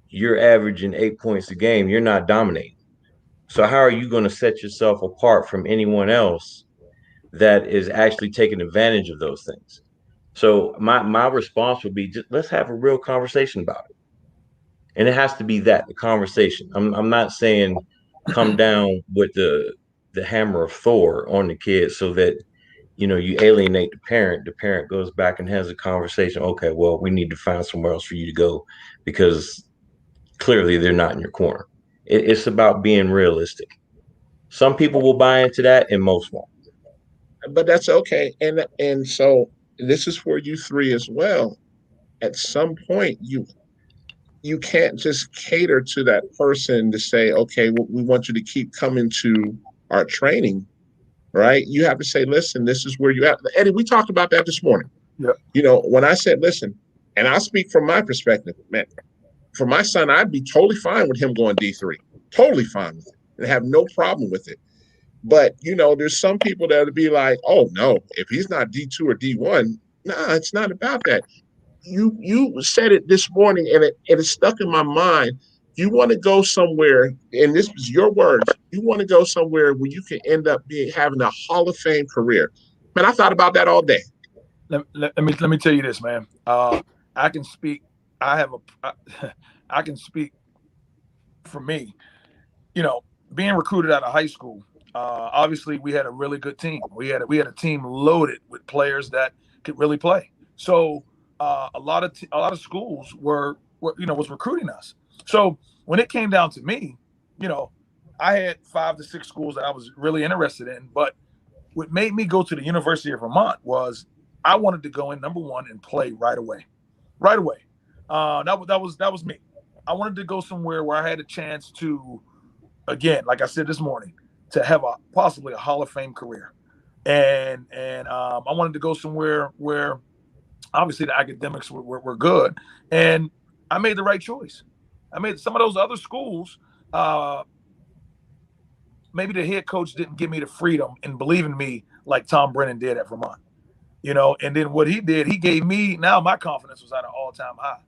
C: you're averaging 8 points a game, you're not dominating. So how are you going to set yourself apart from anyone else that is actually taking advantage of those things? So my response would be, just let's have a real conversation about it. And it has to be the conversation. I'm not saying come down with the hammer of Thor on the kid so that you alienate the parent. The parent goes back and has a conversation. Okay, well, we need to find somewhere else for you to go because clearly they're not in your corner. It's about being realistic. Some people will buy into that and most won't.
A: But that's okay. And so this is for you three as well. At some point, you can't just cater to that person to say, okay, well, we want you to keep coming to our training, right? You have to say, listen, this is where you're at. Eddie, we talked about that this morning.
D: Yeah.
A: When I said, listen, and I'll speak from my perspective, man, for my son, I'd be totally fine with him going D3, totally fine with it and have no problem with it. But, there's some people that would be like, oh, no, if he's not D2 or D1, nah, it's not about that. You said it this morning, and it stuck in my mind. You want to go somewhere, and this was your words. You want to go somewhere where you can end up having a Hall of Fame career. Man, I thought about that all day.
D: Let me tell you this, man. I can speak. I can speak for me. Being recruited out of high school. Obviously, we had a really good team. We had a team loaded with players that could really play. So a lot of schools was recruiting us. So when it came down to me, I had 5 to 6 schools that I was really interested in. But what made me go to the University of Vermont was I wanted to go in number one and play right away. Right away. That was me. I wanted to go somewhere where I had a chance to, again, like I said this morning, to have possibly a Hall of Fame career. And I wanted to go somewhere where obviously the academics were good. And I made the right choice. I made some of those other schools, maybe the head coach didn't give me the freedom and believe in me like Tom Brennan did at Vermont. And then what he did, he gave me, now my confidence was at an all-time high,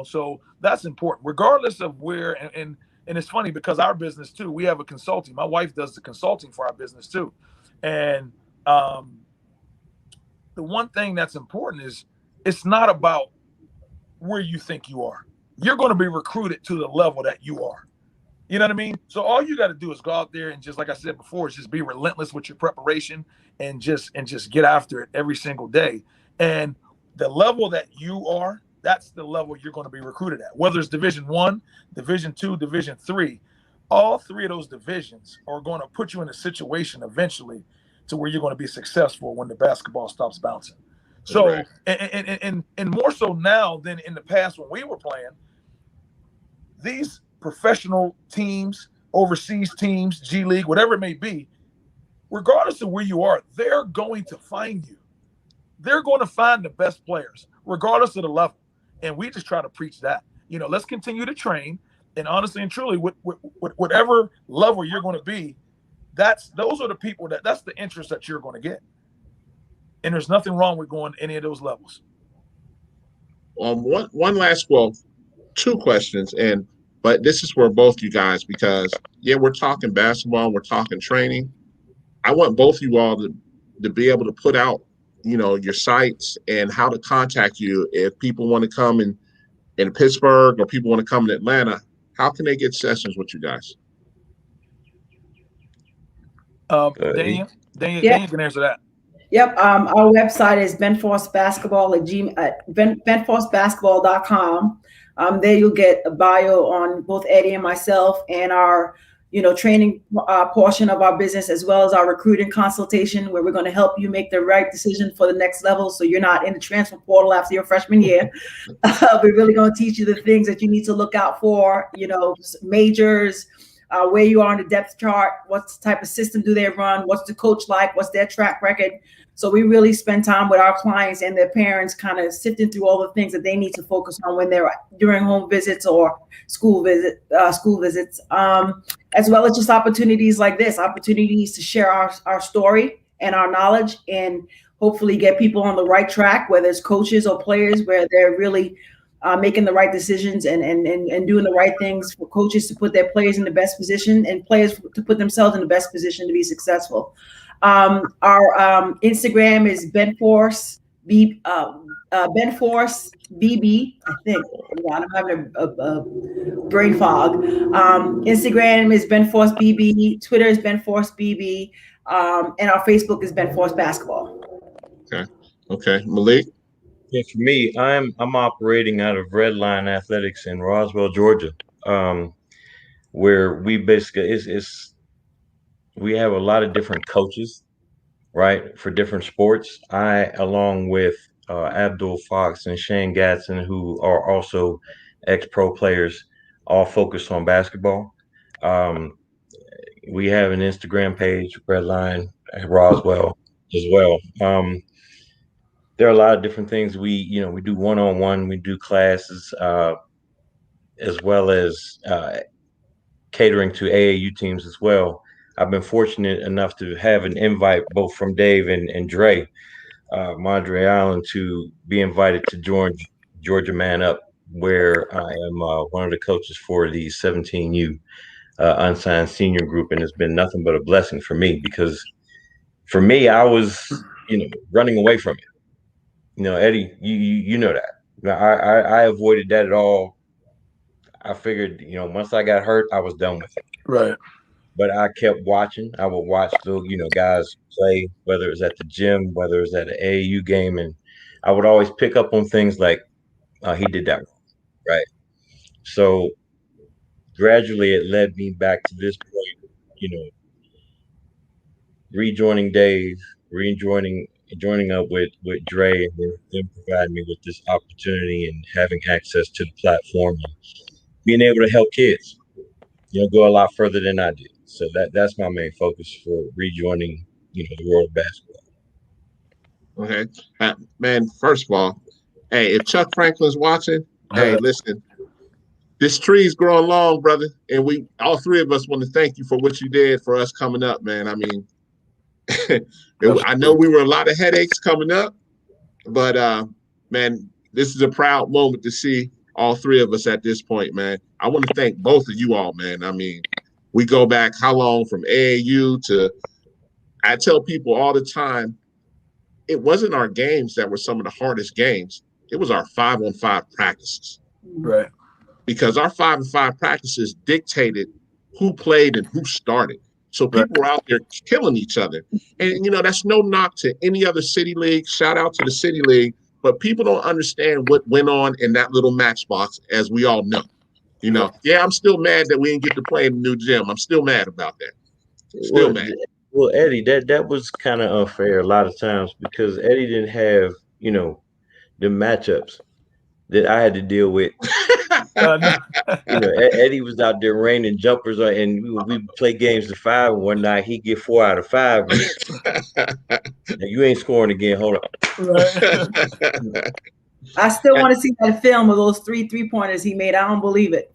D: so that's important, regardless of where, and it's funny because our business too, we have a consulting. My wife does the consulting for our business too. And the one thing that's important is it's not about where you think you are. You're going to be recruited to the level that you are. You know what I mean? So all you got to do is go out there and just, like I said before, is just be relentless with your preparation and just get after it every single day. And the level that you are, that's the level you're going to be recruited at. Whether it's Division I, Division II, Division III, all three of those divisions are going to put you in a situation eventually to where you're going to be successful when the basketball stops bouncing. So, right. and more so now than in the past when we were playing, these professional teams, overseas teams, G League, whatever it may be, regardless of where you are, they're going to find you. They're going to find the best players, regardless of the level. And we just try to preach that. Let's continue to train. And honestly and truly, with whatever level you're going to be, those are the people that's the interest that you're going to get. And there's nothing wrong with going any of those levels.
A: One last, two questions, but this is for both you guys because we're talking basketball, we're talking training. I want both you all to be able to put out, your sites and how to contact you if people want to come in Pittsburgh or people want to come in Atlanta. how can they get sessions with you guys?
D: Daniel can answer that.
E: Yep. Our website is Benforce Basketball at benforcebasketball.com. There you'll get a bio on both Eddie and myself and our, training portion of our business, as well as our recruiting consultation, where we're going to help you make the right decision for the next level, so you're not in the transfer portal after your freshman year. We're really going to teach you the things that you need to look out for, majors, where you are on the depth chart, what type of system do they run, what's the coach like, what's their track record. So we really spend time with our clients and their parents, kind of sifting through all the things that they need to focus on when they're during home visits or school visits, as well as just opportunities like this, opportunities to share our story and our knowledge, and hopefully get people on the right track, whether it's coaches or players, where they're really making the right decisions and doing the right things for coaches to put their players in the best position and players to put themselves in the best position to be successful. Our Instagram is Benforce BB. I think. Yeah, I'm having a brain fog. Instagram is Benforce BB. Twitter is Benforce BB. And our Facebook is Benforce Basketball.
A: Okay. Malik?
C: Yeah, for me, I'm operating out of Redline Athletics in Roswell, Georgia, where we basically we have a lot of different coaches, right, for different sports. I, along with Abdul Fox and Shane Gatson, who are also ex-pro players, all focused on basketball. We have an Instagram page, Redline Roswell, as well. There are a lot of different things. We do one-on-one, we do classes, as well as catering to AAU teams as well. I've been fortunate enough to have an invite both from Dave and Dre, Madre Allen, to be invited to join Georgia Man Up, where I am one of the coaches for the 17U unsigned senior group, and it's been nothing but a blessing for me, because for me, I was running away from it. Eddie, you know that. I avoided that at all. I figured, once I got hurt, I was done with it.
D: Right.
C: But I kept watching. I would watch the, guys play, whether it was at the gym, whether it was at an AAU game, and I would always pick up on things like, he did that wrong, right? So gradually, it led me back to this point, rejoining Dave, joining up with Dre, and then providing me with this opportunity and having access to the platform and being able to help kids, go a lot further than I did. So that's my main focus for rejoining, the world of basketball.
A: Okay. Man, first of all, hey, if Chuck Franklin's watching, hey, listen, this tree's growing long, brother. And we, all three of us, want to thank you for what you did for us coming up, man. I mean, I know we were a lot of headaches coming up, but man, this is a proud moment to see all three of us at this point, man. I want to thank both of you all, man. I mean, we go back how long, from AAU to, I tell people all the time, it wasn't our games that were some of the hardest games. It was our 5-on-5 practices.
D: Right.
A: Because our 5-on-5 practices dictated who played and who started. So people were out there killing each other. And, that's no knock to any other city league. Shout out to the city league. But people don't understand what went on in that little matchbox, as we all know. Yeah, I'm still mad that we didn't get to play in the new gym. I'm still mad about that. Still mad.
C: Well, Eddie, that was kind of unfair a lot of times, because Eddie didn't have, the matchups that I had to deal with. Eddie was out there raining jumpers, and we play games to 5, and one night he get 4 out of 5. You ain't scoring again. Hold up.
E: Right. I still want to see that film of those 3 3-pointers he made. I don't believe it.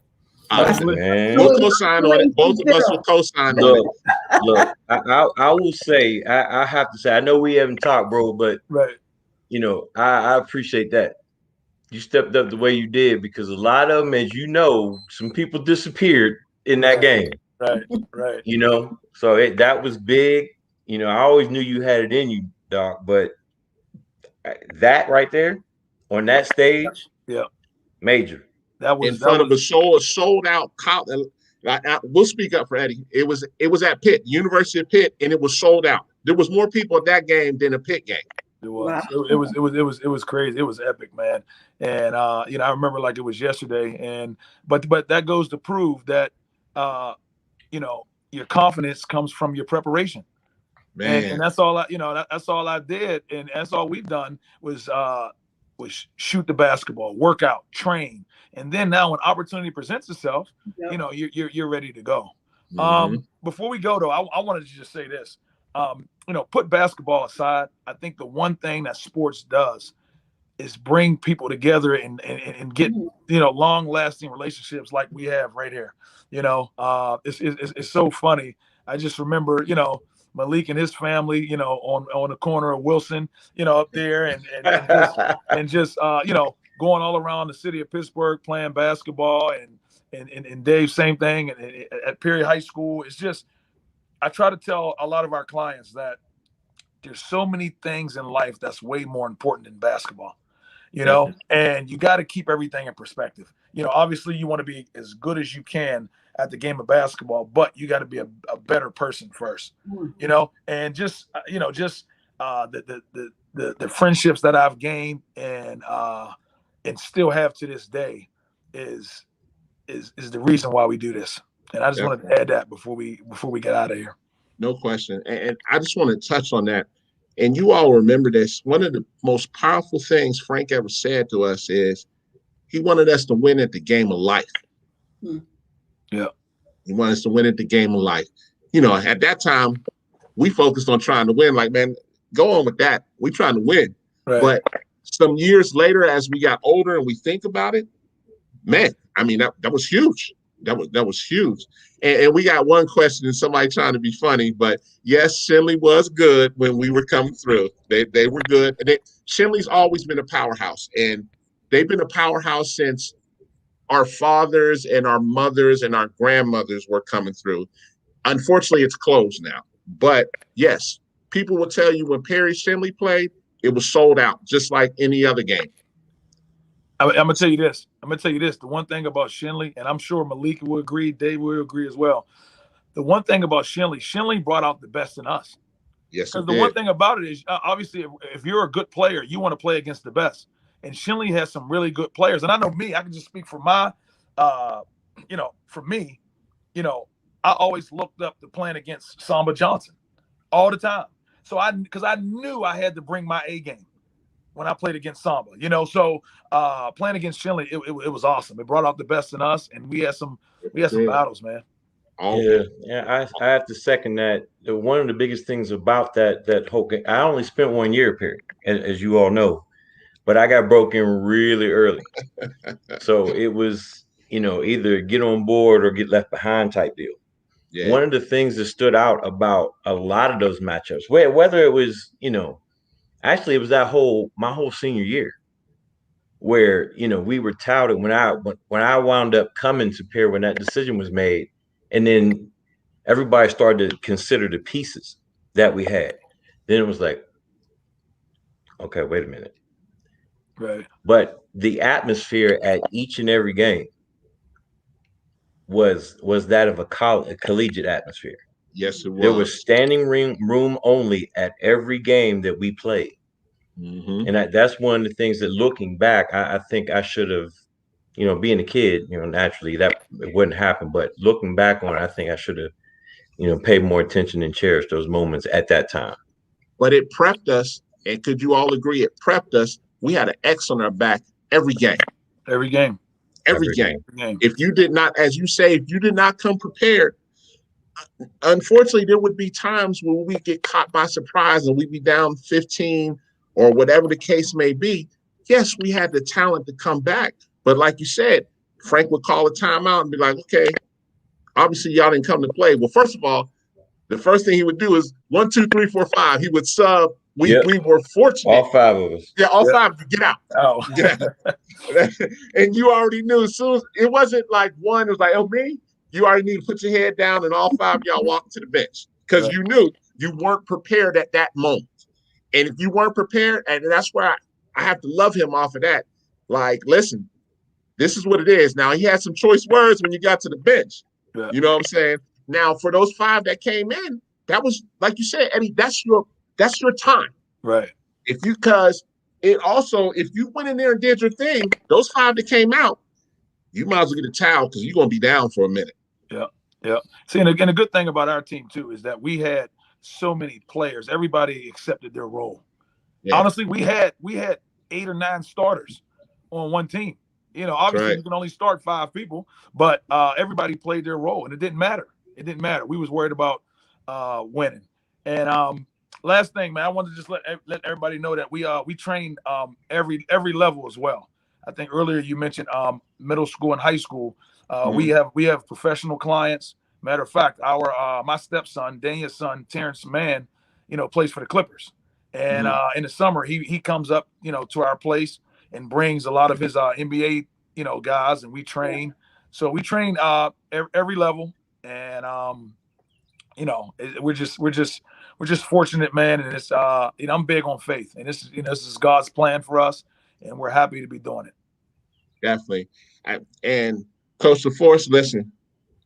A: We'll co-sign on it. Both of us will co-sign on it.
C: Look, I will say, I have to say, I know we haven't talked, bro, but I appreciate that. You stepped up the way you did, because a lot of them, as you know, some people disappeared in that game.
D: Right.
C: So that was big. I always knew you had it in you, Doc, but that right there on that stage,
D: yeah,
C: major.
A: in front of a sold out college. We'll speak up for Eddie. It was at Pitt, University of Pitt, and it was sold out. There was more people at that game than a Pitt game.
D: It was.
E: Wow.
D: It was crazy. It was epic, man. And you know, I remember like it was yesterday. And but that goes to prove that you know, your confidence comes from your preparation.
A: Man.
D: And that's all that's all I did, and that's all we've done was shoot the basketball, work out, train, and then now when opportunity presents itself,
E: Yep.
D: you know, you're ready to go.
A: Mhm.
D: Before we go though, I wanted to just say this. You know, put basketball aside. I think the one thing that sports does is bring people together and get, you know, long lasting relationships like we have right here. You know, it's so funny. I just remember, you know, Malik and his family, you know, on the corner of Wilson, you know, up there and just you know, going all around the city of Pittsburgh playing basketball and Dave, same thing. And at Perry High School, it's just, I try to tell a lot of our clients that there's so many things in life that's way more important than basketball, you know, and you got to keep everything in perspective. You know, obviously you want to be as good as you can at the game of basketball, but you got to be a better person first, you know, and just, you know, just the friendships that I've gained and still have to this day is the reason why we do this. And I just wanted to add that before we get out of here.
A: No question. And I just want to touch on that. And you all remember this. One of the most powerful things Frank ever said to us is he wanted us to win at the game of life.
D: Yeah.
A: He wanted us to win at the game of life. You know, at that time, we focused on trying to win. Like, man, go on with that. We're trying to win.
D: Right.
A: But some years later, as we got older and we think about it, man, I mean, that was huge. That was huge. And we got one question and somebody trying to be funny, but yes, Shenley was good when we were coming through. They were good. And Shenley's always been a powerhouse, and they've been a powerhouse since our fathers and our mothers and our grandmothers were coming through. Unfortunately, it's closed now. But yes, people will tell you when Perry Shenley played, it was sold out, just like any other game.
D: I'm gonna tell you this. The one thing about Shenley, and I'm sure Malik will agree, Dave will agree as well. The one thing about Shenley brought out the best in us.
A: Yes,
D: because the one thing about it is, obviously, if you're a good player, you want to play against the best. And Shenley has some really good players. And I know me, I can just speak for my, you know, for me, you know, I always looked up to playing against Samba Johnson all the time. So because I knew I had to bring my A game when I played against Samba, you know. So playing against Shenley, it was awesome. It brought out the best in us, and we had some battles, man.
C: Yeah, I have to second that. One of the biggest things about that whole game, I only spent 1 year, period, as you all know, but I got broken really early. So it was, you know, either get on board or get left behind type deal. Yeah. One of the things that stood out about a lot of those matchups, whether it was, you know, actually it was my whole senior year, where, you know, we were touted when I wound up coming to Perry when that decision was made, and then everybody started to consider the pieces that we had. Then it was like, okay, wait a minute.
D: Right.
C: But the atmosphere at each and every game was that of a collegiate atmosphere.
A: Yes, it was.
C: There was standing room only at every game that we played. Mm-hmm. And that's one of the things that, looking back, I think I should have, you know, being a kid, you know, naturally that it wouldn't happen. But looking back on it, I think I should have, you know, paid more attention and cherished those moments at that time.
A: But it prepped us, and could you all agree it prepped us? We had an X on our back every game.
D: Every game.
A: Every game. If you did not, as you say, if you did not come prepared, unfortunately, there would be times where we get caught by surprise and we'd be down 15 or whatever the case may be. Yes, we had the talent to come back. But like you said, Frank would call a timeout and be like, okay, obviously y'all didn't come to play. Well, first of all, the first thing he would do is 1, 2, 3, 4, 5. He would sub. We were fortunate.
C: All 5 of us.
A: Yeah, all 5 to get out.
D: Oh.
A: Get out. And you already knew as soon as it wasn't like one, it was like, oh, me? You already need to put your head down and all 5 of y'all walk to the bench because you knew you weren't prepared at that moment. And if you weren't prepared, and that's where I have to love him off of that. Like, listen, this is what it is. Now he had some choice words when you got to the bench.
D: Yeah.
A: You know what I'm saying? Now for those 5 that came in, that was like you said, Eddie. That's your time.
D: Right.
A: Because it also, if you went in there and did your thing, those 5 that came out, you might as well get a towel because you're gonna be down for a minute.
D: Yeah. Yeah. See, and again, the good thing about our team too is that we had so many players. Everybody accepted their role. Yeah. Honestly, we had 8 or 9 starters on one team. You know, obviously you can only start 5 people, but everybody played their role, and it didn't matter. It didn't matter. We was worried about winning. And last thing, man, I wanted to just let everybody know that we train every level as well. I think earlier you mentioned middle school and high school. We have professional clients. Matter of fact, our my stepson, Daniel's son, Terrence Mann, you know, plays for the Clippers. And in the summer, he comes up, you know, to our place and brings a lot of his NBA, you know, guys, and we train. So we train every level, and you know, we're just fortunate, man. And it's you know, I'm big on faith, and this is God's plan for us, and we're happy to be doing it.
A: Definitely. And Coach LaForce, listen,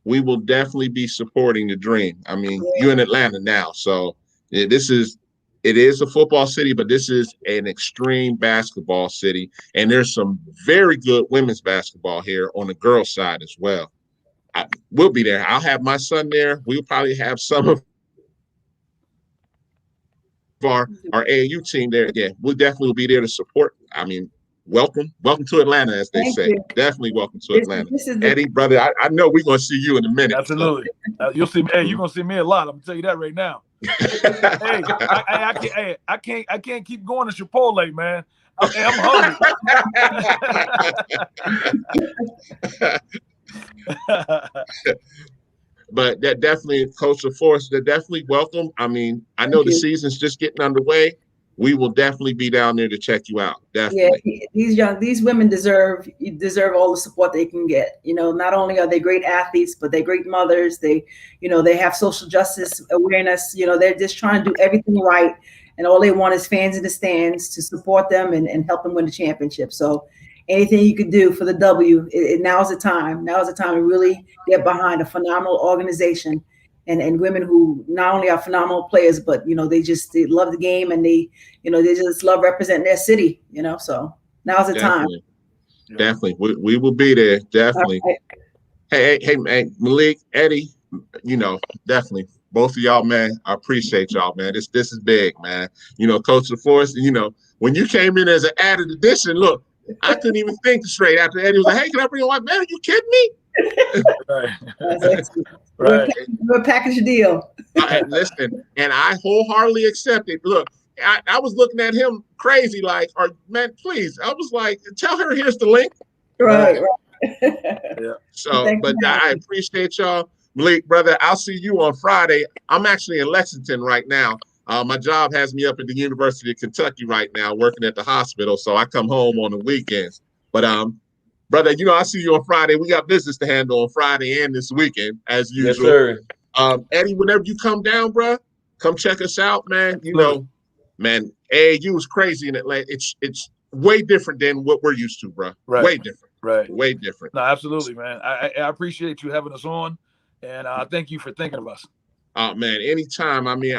A: we will definitely be supporting the dream. I mean, you're in Atlanta now, so it is a football city, but this is an extreme basketball city, and there's some very good women's basketball here on the girls' side as well. We'll be there. I'll have my son there. We'll probably have some of our AAU team there. Yeah, we'll definitely be there to support. I mean, welcome to Atlanta, as they say. Definitely welcome to Atlanta. Eddie, brother, I know we're going to see you in a minute.
D: Absolutely. You'll see. Hey, you're going to see me a lot. I'm going to tell you that right now. I can't keep going to Chipotle, man. I'm hungry.
A: But that definitely, Coach LaForce, they're definitely welcome. I mean, I know the season's just getting underway. We will definitely be down there to check you out. Definitely.
E: Yeah, these women deserve all the support they can get. You know, not only are they great athletes, but they're great mothers. They have social justice awareness. You know, they're just trying to do everything right. And all they want is fans in the stands to support them and help them win the championship. So anything you can do for the W, now's the time. Now's the time to really get behind a phenomenal organization and women who not only are phenomenal players, but, you know, they love the game, and they just love representing their city, you know, so now's the time.
A: Definitely. We will be there. Definitely. Right. Hey, Malik, Eddie, you know, definitely. Both of y'all, man, I appreciate y'all, man. This is big, man. You know, Coach LaForce, you know, when you came in as an added addition, look, I couldn't even think straight after Eddie was like, hey, can I bring a wife? Man, are you kidding me?
D: Right.
E: We're a package deal.
A: Listen, and I wholeheartedly accept it. Look, I was looking at him crazy, like, man, please. I was like, tell her here's the link.
E: Right.
A: Yeah. So, but I appreciate y'all. Malik, brother, I'll see you on Friday. I'm actually in Lexington right now. My job has me up at the University of Kentucky right now, working at the hospital. So I come home on the weekends. But brother, you know, I see you on Friday. We got business to handle on Friday and this weekend, as usual.
C: Yes, sir.
A: Eddie, whenever you come down, bro, come check us out, man. You know, man, AAU is crazy in Atlanta. It's way different than what we're used to, bro.
D: Right.
A: Way different.
D: Right.
A: Way different.
D: No, absolutely, man. I appreciate you having us on, and thank you for thinking of us.
A: Man, anytime. I mean,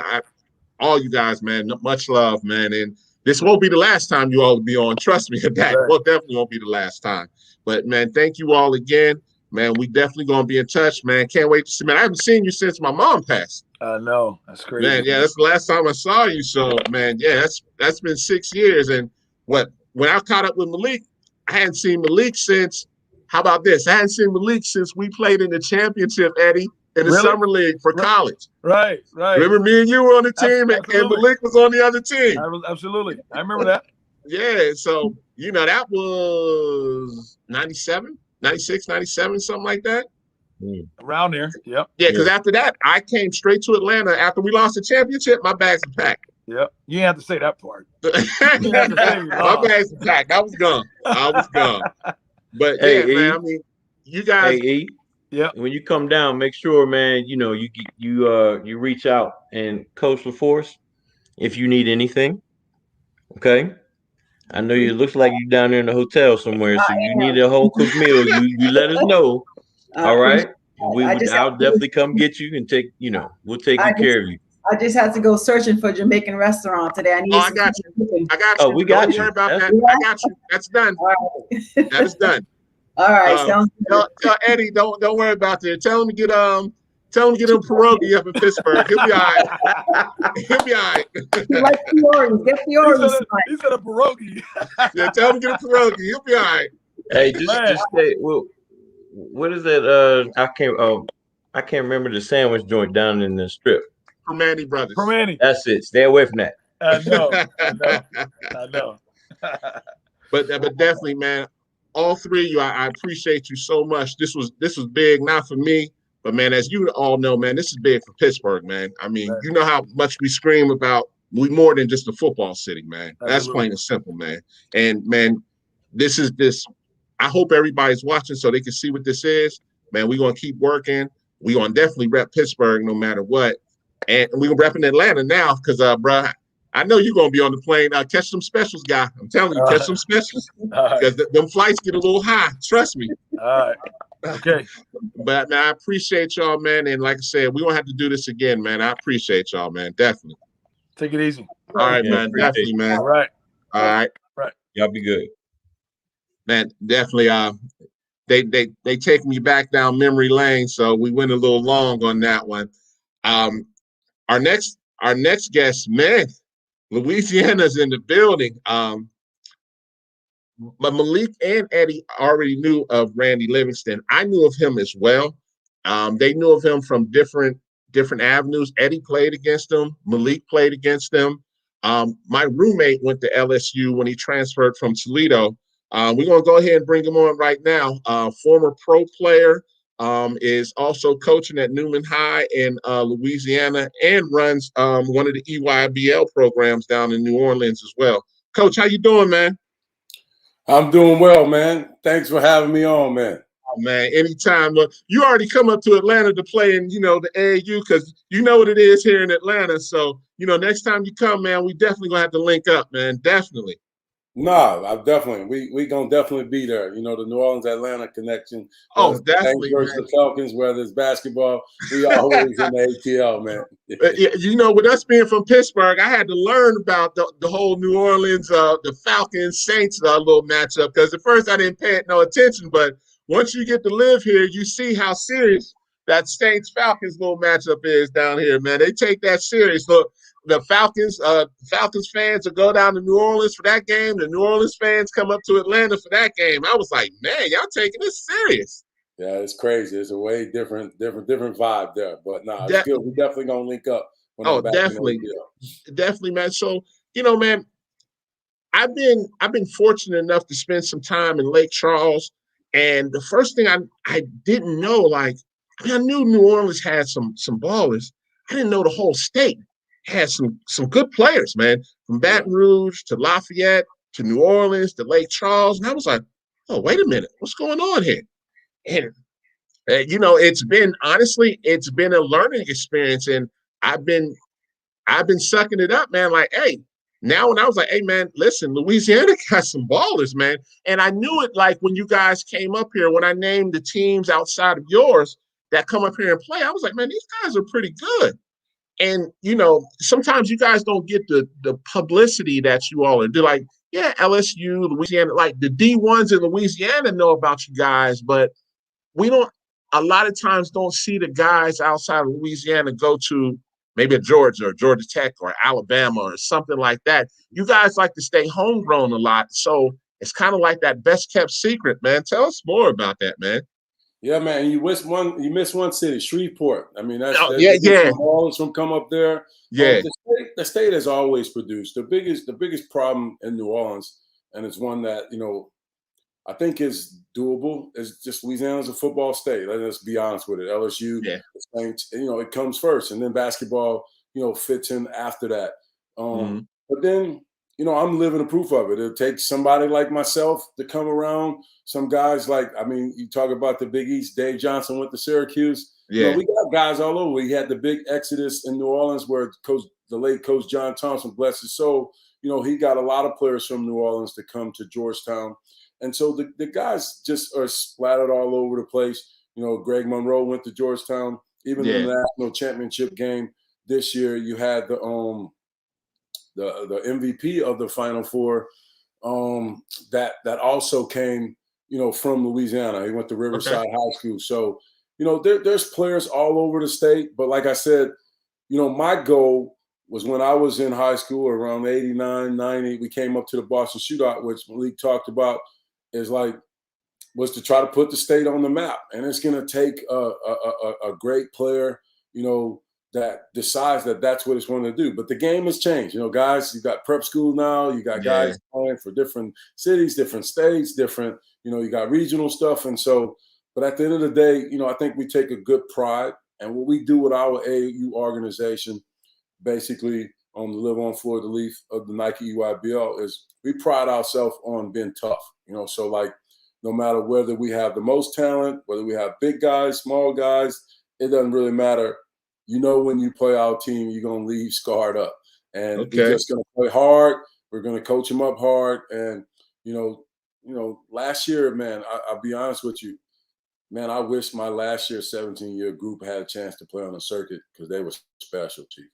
A: all you guys, man, much love, man. And this won't be the last time you all will be on. Trust me, that definitely won't be the last time. But, man, thank you all again. Man, we definitely going to be in touch, man. Can't wait to see, man. I haven't seen you since my mom passed.
D: I know. That's crazy.
A: Man, yeah, that's the last time I saw you. So, man, yeah, that's been 6 years. And when I caught up with Malik, I hadn't seen Malik since, how about this? I hadn't seen Malik since we played in the championship, Eddie, in the summer league for college.
D: Right.
A: Remember me and you were on the team and Malik was on the other team.
D: Absolutely. I remember that.
A: Yeah, so, you know, that was 97, 96, 97, something like that.
D: Around there, yep.
A: Yeah, because after that, I came straight to Atlanta. After we lost the championship, my bags were packed.
D: Yep. You didn't have to say that part.
A: My bags were packed. I was gone. But, hey, yeah, man, I mean, you guys.
C: Hey,
D: yeah.
C: When you come down, make sure, man, you know, you reach out and Coach LaForce if you need anything. Okay. I know you looks like you down there in the hotel somewhere, so you need a home cooked meal. You let us know. All right. I'll definitely come get you and we'll take good care of you.
E: I just had to go searching for a Jamaican restaurant today.
A: I got you.
C: Oh, we got
A: Don't
C: you.
A: worry about that. I got you. That's done.
E: All right.
A: That is done.
E: All right. Sounds good.
A: Tell Eddie, don't worry about that. Tell him to get him pierogi up in Pittsburgh. He'll be all right. He'll be all right.
E: He likes Fioris. Get Fioris.
D: He said a pierogi.
A: Yeah, tell him to get a pierogi. He'll be all right.
C: Hey, just say, well, what is that? I can't remember the sandwich joint down in the Strip.
A: Permane Brothers.
D: Permane.
C: That's it. Stay away from that.
D: I know.
A: But definitely, man, all three of you, I appreciate you so much. This was big, not for me, but man, as you all know, man, this is big for Pittsburgh, man. I mean, you know how much we scream about we more than just a football city, man. That's plain and simple, man. And man, this. I hope everybody's watching so they can see what this is. Man, we're gonna keep working. We're gonna definitely rep Pittsburgh no matter what. And we're gonna rep in Atlanta now, because bro, I know you're gonna be on the plane. Catch some specials, guy. I'm telling you, catch some specials. Because them flights get a little high. Trust me.
D: All right. Okay.
A: But man, I appreciate y'all, man. And like I said, we won't have to do this again, man. I appreciate y'all, man. Definitely.
D: Take it easy.
A: All right, man. Definitely, man.
D: All right.
A: All right.
D: Right.
C: Y'all be good.
A: Man, definitely. They take me back down memory lane, so we went a little long on that one. Our next guest, man, Louisiana's in the building. But Malik and Eddie already knew of Randy Livingston. I knew of him as well. They knew of him from different avenues. Eddie played against him. Malik played against him. My roommate went to LSU when he transferred from Toledo. We're going to go ahead and bring him on right now. Former pro player, is also coaching at Newman High in Louisiana, and runs one of the EYBL programs down in New Orleans as well. Coach, how you doing, man?
F: I'm doing well, man. Thanks for having me on, man.
A: Oh, man, anytime. You already come up to Atlanta to play in, the AAU, because you know what it is here in Atlanta. So, next time you come, man, we definitely going to have to link up, man. Definitely.
F: No, I definitely. We gonna definitely be there. The New Orleans Atlanta connection.
A: Oh, definitely.
F: Versus the Falcons, whether it's basketball, we always in the ATL, man.
A: With us being from Pittsburgh, I had to learn about the whole New Orleans, the Falcons Saints little matchup, because at first I didn't pay it no attention, but once you get to live here, you see how serious that Saints Falcons little matchup is down here, man. They take that serious. So the Falcons fans will go down to New Orleans for that game. The New Orleans fans come up to Atlanta for that game. I was like, man, y'all taking this serious.
F: Yeah, it's crazy. It's a way different vibe there. But no, it's good. We definitely gonna link up.
A: Definitely, man. So man, I've been fortunate enough to spend some time in Lake Charles, and the first thing I didn't know, I knew New Orleans had some ballers. I didn't know the whole state had some good players, man, from Baton Rouge to Lafayette to New Orleans to Lake Charles. And I was like, oh, wait a minute, what's going on here? And, it's been a learning experience. And I've been sucking it up, man. Like, hey, now when I was like, hey, man, listen, Louisiana got some ballers, man. And I knew it when you guys came up here, when I named the teams outside of yours that come up here and play, I was like, man, these guys are pretty good. And, sometimes you guys don't get the publicity that you all are. They're like, yeah, LSU, Louisiana, like the D1s in Louisiana know about you guys, but we don't, a lot of times don't see the guys outside of Louisiana go to maybe a Georgia or Georgia Tech or Alabama or something like that. You guys like to stay homegrown a lot. So it's kind of like that best kept secret, man. Tell us more about that, man.
F: Yeah, man. You miss one city, Shreveport. I mean, that's ballers from come up there.
A: Yeah.
F: The state has always produced. The biggest problem in New Orleans, and it's one that, I think is doable, is just Louisiana's a football state. Let's be honest with it. LSU, the Saints, it comes first, and then basketball, fits in after that. But then, I'm living the proof of it. It'll take somebody like myself to come around. Some guys you talk about the Big East. Dave Johnson went to Syracuse.
A: Yeah.
F: We got guys all over. We had the big exodus in New Orleans where the late Coach John Thompson, bless his soul, he got a lot of players from New Orleans to come to Georgetown. And so the guys just are splattered all over the place. Greg Monroe went to Georgetown. Even in the national championship game this year, you had the MVP of the Final Four that also came, from Louisiana. He went to Riverside High School. So, there's players all over the state. But like I said, my goal was when I was in high school around 89, 90, we came up to the Boston Shootout, which Malik talked about, was to try to put the state on the map. And it's going to take a great player, that decides that that's what it's going to do. But the game has changed. Guys, you got prep school now. You got guys playing for different cities, different states, different, you got regional stuff. And so, but at the end of the day, I think we take a good pride. And what we do with our AAU organization, basically on the Live On Floor, the leaf of the Nike EYBL, is we pride ourselves on being tough. So like, no matter whether we have the most talent, whether we have big guys, small guys, it doesn't really matter. When you play our team, you're going to leave scarred up. And we're just going to play hard. We're going to coach them up hard. And, last year, man, I'll be honest with you, man, I wish my last year 17-year group had a chance to play on the circuit because they were special, Chief.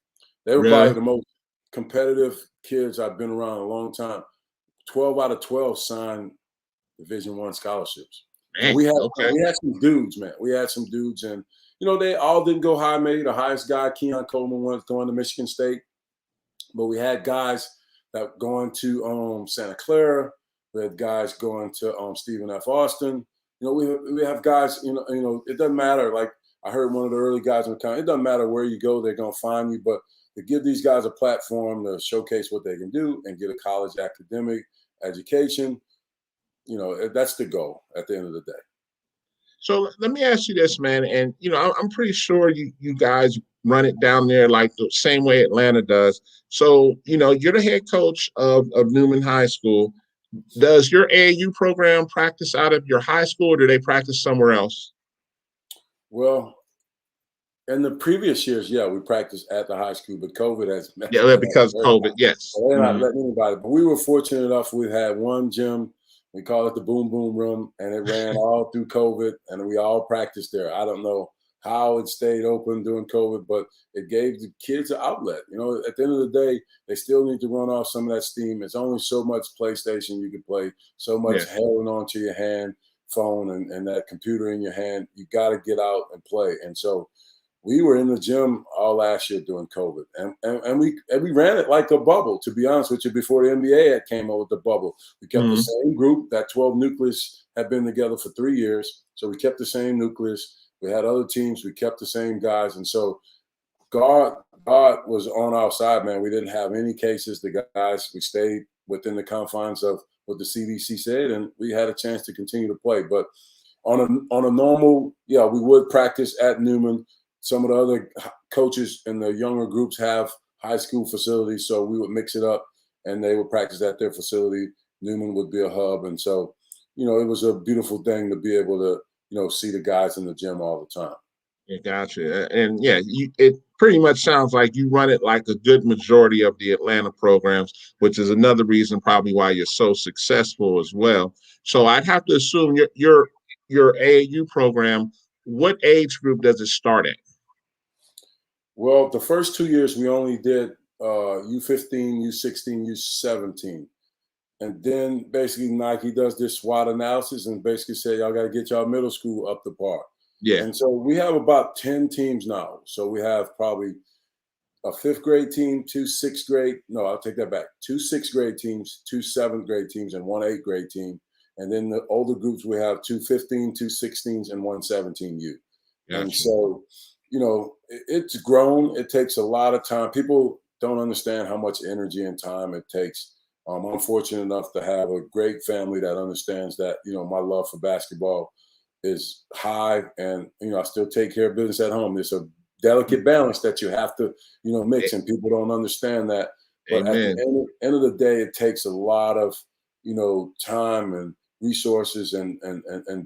F: They were probably the most competitive kids I've been around a long time. 12 out of 12 signed Division I scholarships. We had some dudes, man. We had some dudes, and they all didn't go high. Maybe the highest guy, Keon Coleman, was going to Michigan State, but we had guys that going to Santa Clara. We had guys going to Stephen F. Austin. We have guys. It doesn't matter. Like I heard one of the early guys in the county. It doesn't matter where you go; they're gonna find you. But to give these guys a platform to showcase what they can do and get a college academic education. That's the goal at the end of the day.
A: So let me ask you this, man. And, I'm pretty sure you guys run it down there like the same way Atlanta does. So, you're the head coach of Newman High School. Does your AAU program practice out of your high school, or do they practice somewhere else?
F: Well, in the previous years, we practiced at the high school, but COVID has
A: because of COVID, yes.
F: So they're not letting anybody. But we were fortunate enough. We had one gym. We call it the Boom Boom Room, and it ran all through COVID, and we all practiced there. I don't know how it stayed open during COVID, but it gave the kids an outlet. At the end of the day, they still need to run off some of that steam. It's only so much PlayStation you can play, so much holding onto your hand, phone, and that computer in your hand. You got to get out and play. And so we were in the gym all last year during COVID, and we ran it like a bubble, to be honest with you, before the NBA came up with the bubble. We kept the same group. That 12 nucleus had been together for 3 years, so we kept the same nucleus. We had other teams. We kept the same guys, and so God was on our side, man. We didn't have any cases. The guys, we stayed within the confines of what the CDC said, and we had a chance to continue to play. But on a normal, we would practice at Newman. Some of the other coaches in the younger groups have high school facilities, so we would mix it up, and they would practice at their facility. Newman would be a hub, and so, it was a beautiful thing to be able to, see the guys in the gym all the time.
A: Yeah, gotcha. And it pretty much sounds like you run it like a good majority of the Atlanta programs, which is another reason probably why you're so successful as well. So I'd have to assume your AAU program, what age group does it start at?
F: Well, the first 2 years we only did U15, U16, U17. And then basically Nike does this SWOT analysis and basically say, y'all got to get y'all middle school up to par.
A: Yeah.
F: And so we have about 10 teams now. So we have probably a 5th grade team, 2 6th grade. No, I'll take that back. 2 6th grade teams, 2 7th grade teams, and 1 8th grade team. And then the older groups, we have 2 15, 2 16s, and 1 17U. Gotcha. And so, it's grown. It takes a lot of time. People don't understand how much energy and time it takes. I'm fortunate enough to have a great family that understands that, my love for basketball is high, and, I still take care of business at home. There's a delicate balance that you have to, mix, and people don't understand that. But at the end of the day, it takes a lot of, time and resources and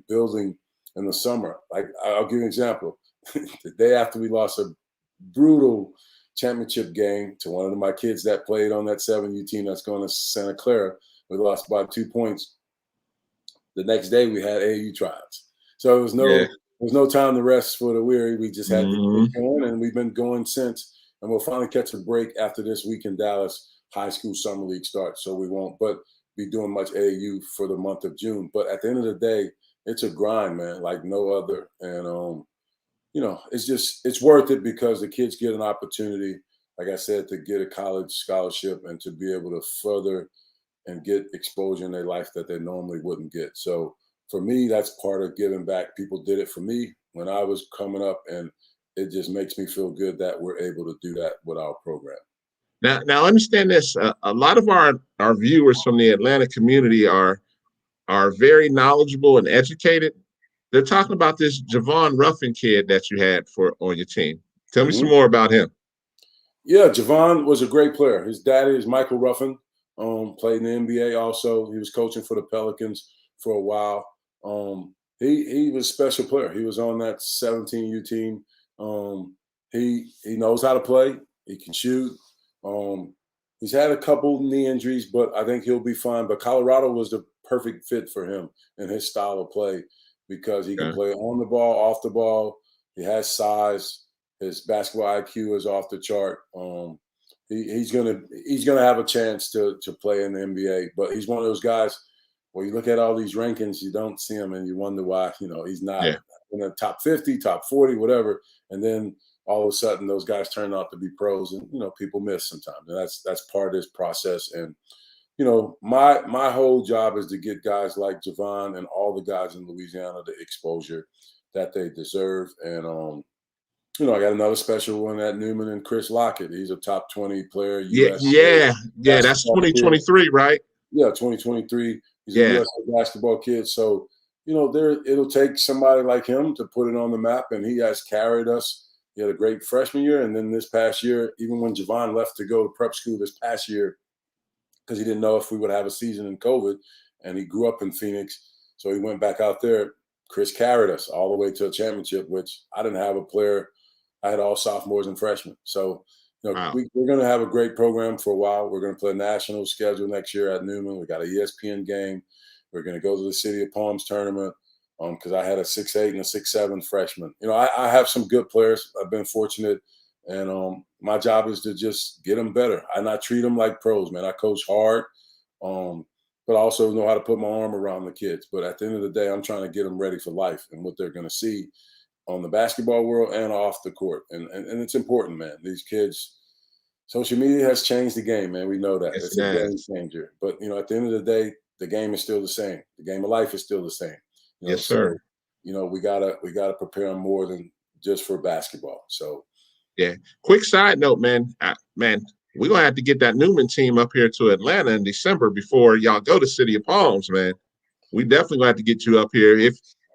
F: building in the summer. Like, I'll give you an example. The day after we lost a brutal championship game to one of my kids that played on that 7U team that's going to Santa Clara. We lost by 2 points. The next day we had AAU tryouts. So there was no time to rest for the weary. We just had to keep going, and we've been going since. And we'll finally catch a break after this week in Dallas. High school summer league starts, so we won't be doing much AAU for the month of June. But at the end of the day, it's a grind, man, like no other. And it's worth it because the kids get an opportunity, like I said, to get a college scholarship and to be able to further and get exposure in their life that they normally wouldn't get. So for me, that's part of giving back. People did it for me when I was coming up, and it just makes me feel good that we're able to do that with our program.
A: Now understand this. A lot of our viewers from the Atlanta community are very knowledgeable and educated. They're talking about this Javon Ruffin kid that you had on your team. Tell me some more about him. Yeah,
F: Javon was a great player. His daddy is Michael Ruffin. Played in the NBA also. He was coaching for the Pelicans for a while. He was a special player. He was on that 17U team. He knows how to play. He can shoot. He's had a couple knee injuries, but I think he'll be fine. But Colorado was the perfect fit for him and his style of play because he can play on the ball, off the ball. He has size. His basketball IQ is off the chart. He's gonna have a chance to play in the NBA, but he's one of those guys where you look at all these rankings, you don't see him, and you wonder why. He's not in the top 50, top 40, whatever, and then all of a sudden those guys turn out to be pros, and people miss sometimes, and that's part of this process. And my whole job is to get guys like Javon and all the guys in Louisiana the exposure that they deserve. And I got another special one at Newman and Chris Lockett. He's a top 20 player.
A: Yeah. That's 2023, right?
F: Yeah, 2023. He's a USA basketball kid. So, it'll take somebody like him to put it on the map, and he has carried us. He had a great freshman year, and then this past year, even when Javon left to go to prep school this past year, because he didn't know if we would have a season in COVID, and he grew up in Phoenix, so he went back out there. Chris carried us all the way to a championship, which I didn't have a player. I had all sophomores and freshmen. So, we're going to have a great program for a while. We're going to play a national schedule next year at Newman. We got a ESPN game. We're going to go to the City of Palms tournament because I had a 6'8" and a 6'7" freshman. I have some good players. I've been fortunate, and my job is to just get them better. I treat them like pros, man. I coach hard, but I also know how to put my arm around the kids. But at the end of the day, I'm trying to get them ready for life and what they're going to see on the basketball world and off the court. And it's important, man. These kids, social media has changed the game, man. We know that. It's a game changer. But, at the end of the day, the game is still the same. The game of life is still the same.
A: Yes, sir.
F: So, we gotta prepare them more than just for basketball. So,
A: yeah. Quick side note, man. We're going to have to get that Newman team up here to Atlanta in December before y'all go to City of Palms, man. We definitely going to have to get you up here.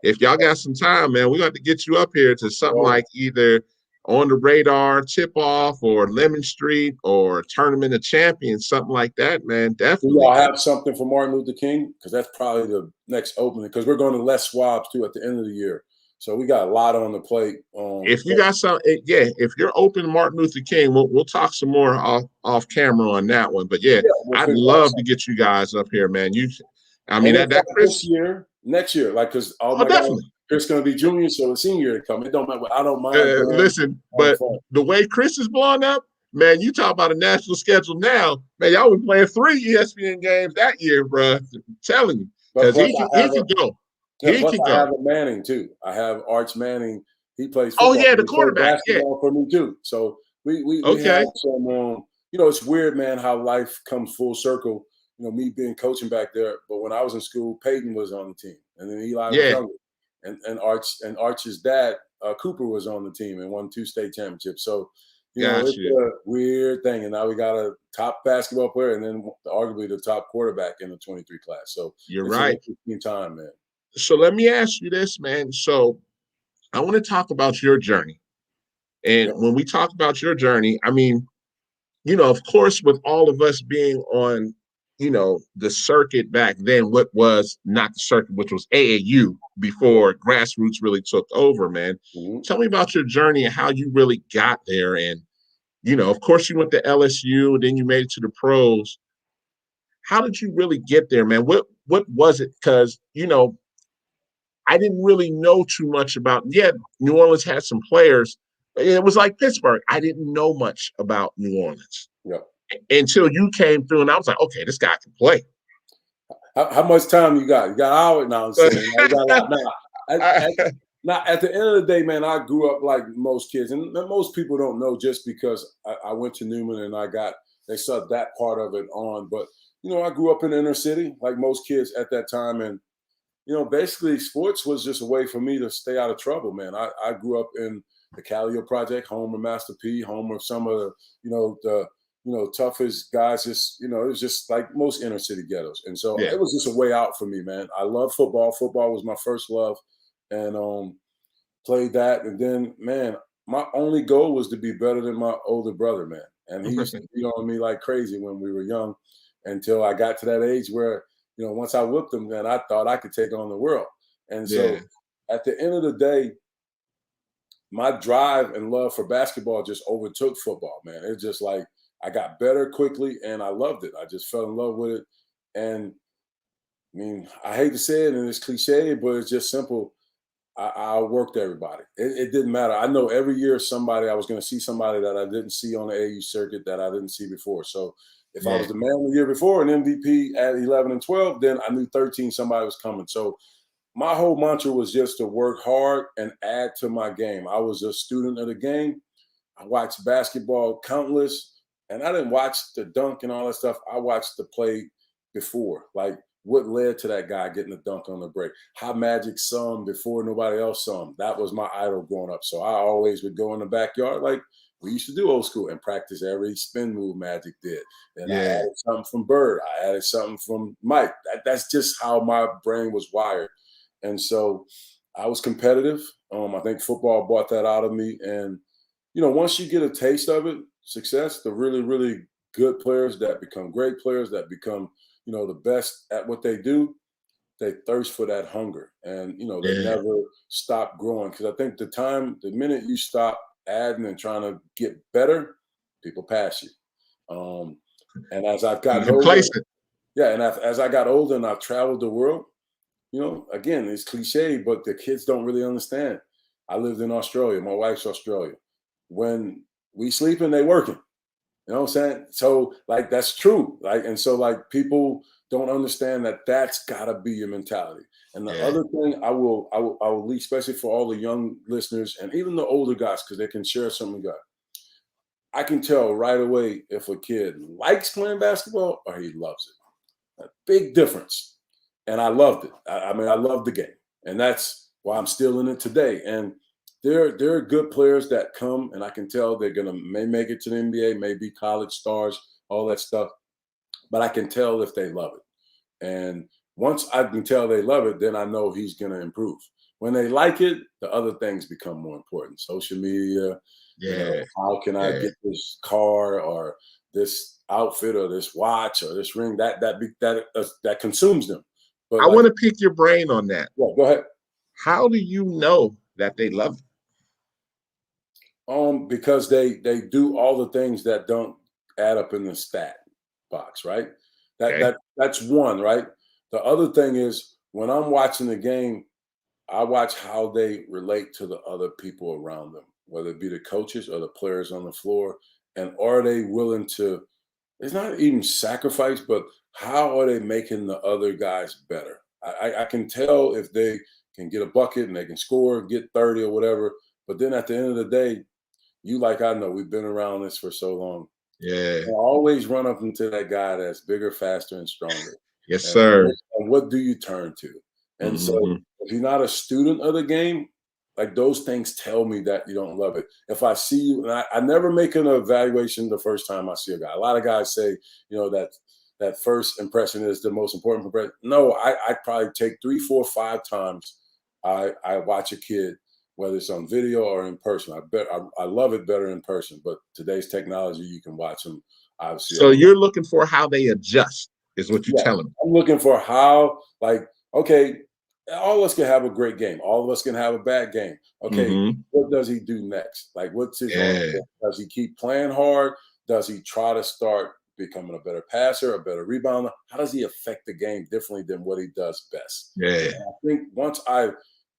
A: If y'all got some time, man, we're going to have to get you up here to something like either On the Radar, Tip-Off, or Lemon Street, or Tournament of Champions, something like that, man. Definitely.
F: Do y'all have something for Martin Luther King? Because that's probably the next opening. Because we're going to Les Schwab's, too, at the end of the year. So we got a lot on the plate.
A: If you got some, if you're open to Martin Luther King, we'll talk some more off camera on that one. But I'd love to get you guys up here, man. That Chris
F: next year, like because all my guys, Chris going to be junior, so the senior to come. It don't matter. I don't mind.
A: Listen, but the way Chris is blowing up, man, you talk about a national schedule now, man. Y'all been playing 3 ESPN games that year, bro. I'm telling you, because he can go.
F: Yeah, plus I have a Manning too. I have Arch Manning. He plays football.
A: Oh yeah, the quarterback.
F: For me too. So we have some. It's weird, man, how life comes full circle. Me being coaching back there, but when I was in school, Peyton was on the team, and then Eli was younger, and Arch's dad Cooper was on the team and won 2 state championships. So it's a weird thing, and now we got a top basketball player, and then arguably the top quarterback in the 23 class. So
A: you're right.
F: An interesting time, man.
A: So let me ask you this, man. So I want to talk about your journey. And when we talk about your journey, of course, with all of us being on, the circuit back then, what was not the circuit, which was AAU before grassroots really took over, man. Mm-hmm. Tell me about your journey and how you really got there and, of course you went to LSU and then you made it to the pros. How did you really get there, man? What was it? Because, I didn't really know too much about, New Orleans had some players. It was like Pittsburgh. I didn't know much about New Orleans until you came through, and I was like, okay, this guy can play.
F: How much time you got? You got an hour now. You got a lot now. Now, at the end of the day, man, I grew up like most kids, and most people don't know just because I went to Newman and they saw that part of it on. But, I grew up in the inner city like most kids at that time. And, basically sports was just a way for me to stay out of trouble, man. I grew up in the Callio Project, home of Master P, home of some of the toughest guys. Just, it was just like most inner city ghettos. And so it was just a way out for me, man. I love football. Football was my first love. And played that. And then, man, my only goal was to be better than my older brother, man. And he used to beat on me like crazy when we were young until I got to that age where, once I whipped him, then I thought I could take on the world. And so at the end of the day, my drive and love for basketball just overtook football, man. It's just like I got better quickly and I loved it. I just fell in love with it. And I mean, I hate to say it and it's cliche, but it's just simple. I worked everybody. It didn't matter. I know every year I was going to see somebody that I didn't see on the AU circuit that I didn't see before. So if I was the man the year before, an MVP at 11 and 12, then I knew 13 somebody was coming. So my whole mantra was just to work hard and add to my game. I was a student of the game. I watched basketball countless, and I didn't watch the dunk and all that stuff. I watched the play before, like what led to that guy getting the dunk on the break, how Magic saw him before nobody else saw him. That was my idol growing up. So I always would go in the backyard like we used to do old school and practice every spin move Magic did. And I added something from Bird. I added something from Mike. That's just how my brain was wired. And so I was competitive. I think football brought that out of me. And, once you get a taste of it, success, the really, really good players that become great players, that become, the best at what they do, they thirst for that hunger. And, they never stop growing. Because I think the minute you stop adding and trying to get better, people pass you. And as I've gotten older, and as I got older and I've traveled the world, again, it's cliche, but the kids don't really understand. I lived in Australia. My wife's Australian. When we sleeping, they working. You know what I'm saying? So like, that's true. Like, and so like people don't understand that that's gotta be your mentality. And the other thing I will leave, especially for all the young listeners and even the older guys, because they can share something good. I can tell right away if a kid likes playing basketball or he loves it. A big difference. And I loved it. I mean, I loved the game. And that's why I'm still in it today. And there are good players that come, and I can tell they're may make it to the NBA, may be college stars, all that stuff. But I can tell if they love it. And once I can tell they love it, then I know he's going to improve. When they like it, the other things become more important. Social media, how can I get this car or this outfit or this watch or this ring? That consumes them. But
A: I want to pick your brain on that.
F: Yeah, go ahead.
A: How do you know that they love it?
F: Because they do all the things that don't add up in the stat box, right? That's one, right? The other thing is when I'm watching the game, I watch how they relate to the other people around them, whether it be the coaches or the players on the floor, and are they willing to? It's not even sacrifice, but how are they making the other guys better? I can tell if they can get a bucket and they can score, get 30 or whatever. But then at the end of the day, I know, we've been around this for so long.
A: Yeah.
F: I always run up into that guy that's bigger, faster, and stronger.
A: Yes, sir.
F: And what do you turn to? And so if you're not a student of the game, like those things tell me that you don't love it. If I see you, and I never make an evaluation the first time I see a guy. A lot of guys say, that first impression is the most important impression. No, I probably take 3, 4, 5 times I watch a kid, whether it's on video or in person. I love it better in person, but today's technology, you can watch them obviously.
A: So you're looking for how they adjust is what you're telling me.
F: I'm looking for how, like, okay, all of us can have a great game. All of us can have a bad game. Okay,
A: Mhm.
F: what does he do next? Like, what's his
A: Yeah.
F: does he keep playing hard? Does he try to start becoming a better passer, a better rebounder? How does he affect the game differently than what he does best?
A: Yeah.
F: And I think once I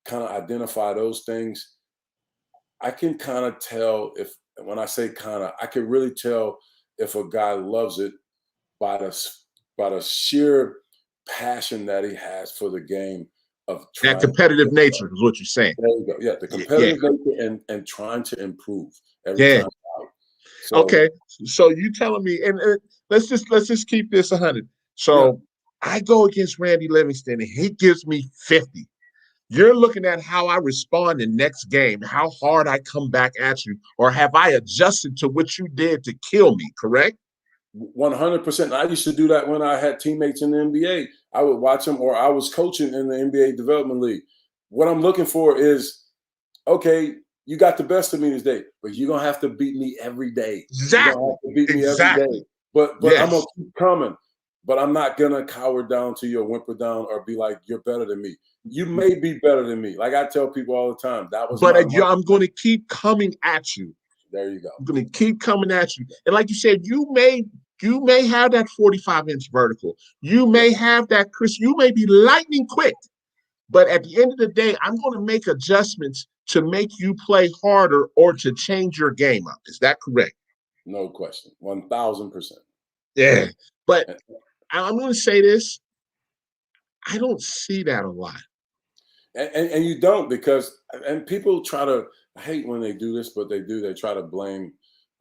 F: kind of identify those things, I can kind of tell if, when I say kind of, I can really tell if a guy loves it by the sheer passion that he has for the game of
A: That
F: trying to.
A: competitive nature is what you're saying.
F: There you go. Yeah, the
A: Yeah.
F: competitive nature and trying to improve every
A: Yeah.
F: time out. So,
A: Okay. So you telling me, and let's just keep this 100. So I go against Randy Livingston, and he gives me 50. You're looking at how I respond in next game, how hard I come back at you, or have I adjusted to what you did to kill me, correct?
F: 100%. I used to do that when I had teammates in the NBA. I would watch them, or I was coaching in the NBA Development League. What I'm looking for is, okay, you got the best of me this day, but you're gonna have to beat me every day. You're
A: Exactly.
F: gonna have to beat me every
A: Exactly.
F: day. But
A: Yes.
F: I'm gonna keep coming. But I'm not gonna cower down to you or whimper down or be like, you're better than me. You may be better than me. Like I tell people all the time, that was
A: But
F: my
A: I'm going to keep coming at you.
F: There you go.
A: I'm going to keep coming at you. And like you said, you may have that 45-inch vertical. You may have that, Chris. You may be lightning quick. But at the end of the day, I'm going to make adjustments to make you play harder or to change your game up. Is that correct?
F: No question. 1,000%.
A: Yeah. But I'm going to say this. I don't see that a lot.
F: And you don't, because and people try to, I hate when they do this, but they try to blame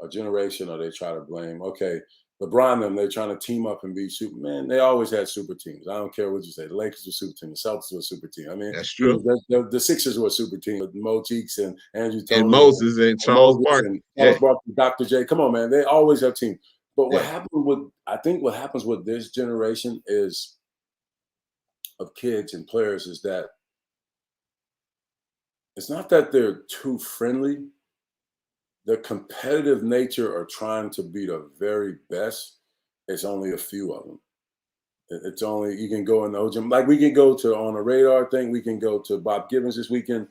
F: a generation, or they try to blame, okay, LeBron them, they're trying to team up and be Superman. They always had super teams. I don't care what you say. The Lakers were a super team. The Celtics were a super team. I mean,
A: That's true.
F: The Sixers were a super team with Mo Cheeks and Andrew Tony
A: And Moses and Charles Barkley.
F: Charles Barkley, Dr. J. Come on, man. They always have teams. But what
A: Yeah.
F: happens with this generation is of kids and players is that it's not that they're too friendly. The competitive nature or trying to be the very best, it's only a few of them. It's only, you can go in the gym. Like we can go to, on a radar thing, we can go to Bob Gibbons this weekend.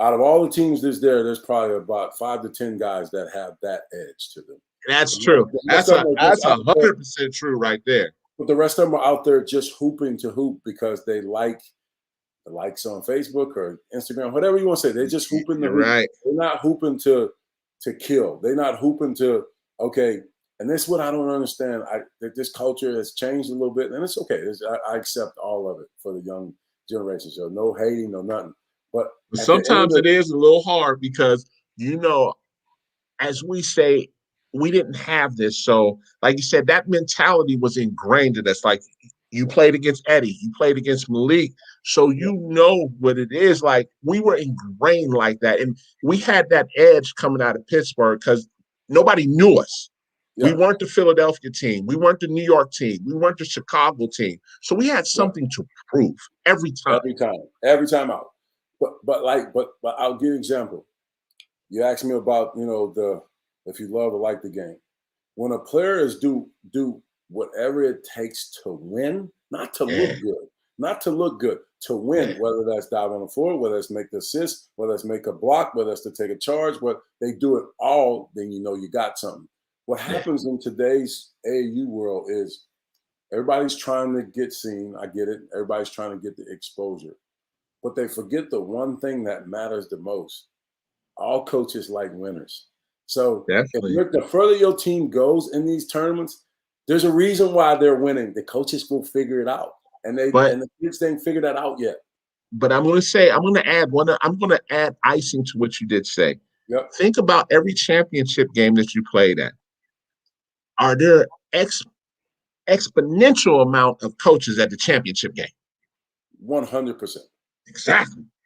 F: Out of all the teams there's probably about 5 to 10 guys that have that edge to them.
A: That's true. That's 100% true right there.
F: But the rest of them are out there just hooping to hoop because they like the likes on Facebook or Instagram, whatever you want to say. They're just hooping to hoop.
A: Right.
F: They're not hooping to kill. They're not hooping to, okay. And this is what I don't understand. That this culture has changed a little bit, and it's okay. I accept all of it for the young generation. So no hating, no nothing. But
A: sometimes it is a little hard because, as we say, we didn't have this. So, like you said, that mentality was ingrained in us. Like you played against Eddie, you played against Malik. So you know what it is. Like we were ingrained like that. And we had that edge coming out of Pittsburgh because nobody knew us. Yeah. We weren't the Philadelphia team. We weren't the New York team. We weren't the Chicago team. So we had something to prove every time.
F: Every time out. But I'll give you an example. You asked me about, if you love or like the game. When a player is do whatever it takes to win, not to look good, to win, whether that's dive on the floor, whether it's make the assist, whether it's make a block, whether it's to take a charge, but they do it all, then you got something. What happens in today's AAU world is everybody's trying to get seen. I get it. Everybody's trying to get the exposure. But they forget the one thing that matters the most. All coaches like winners. So the further your team goes in these tournaments, there's a reason why they're winning. The coaches will figure it out. And the kids didn't figure that out yet.
A: But I'm going to add icing to what you did say.
F: Yep.
A: Think about every championship game that you played at. Are there exponential amount of coaches at the championship game?
F: 100%.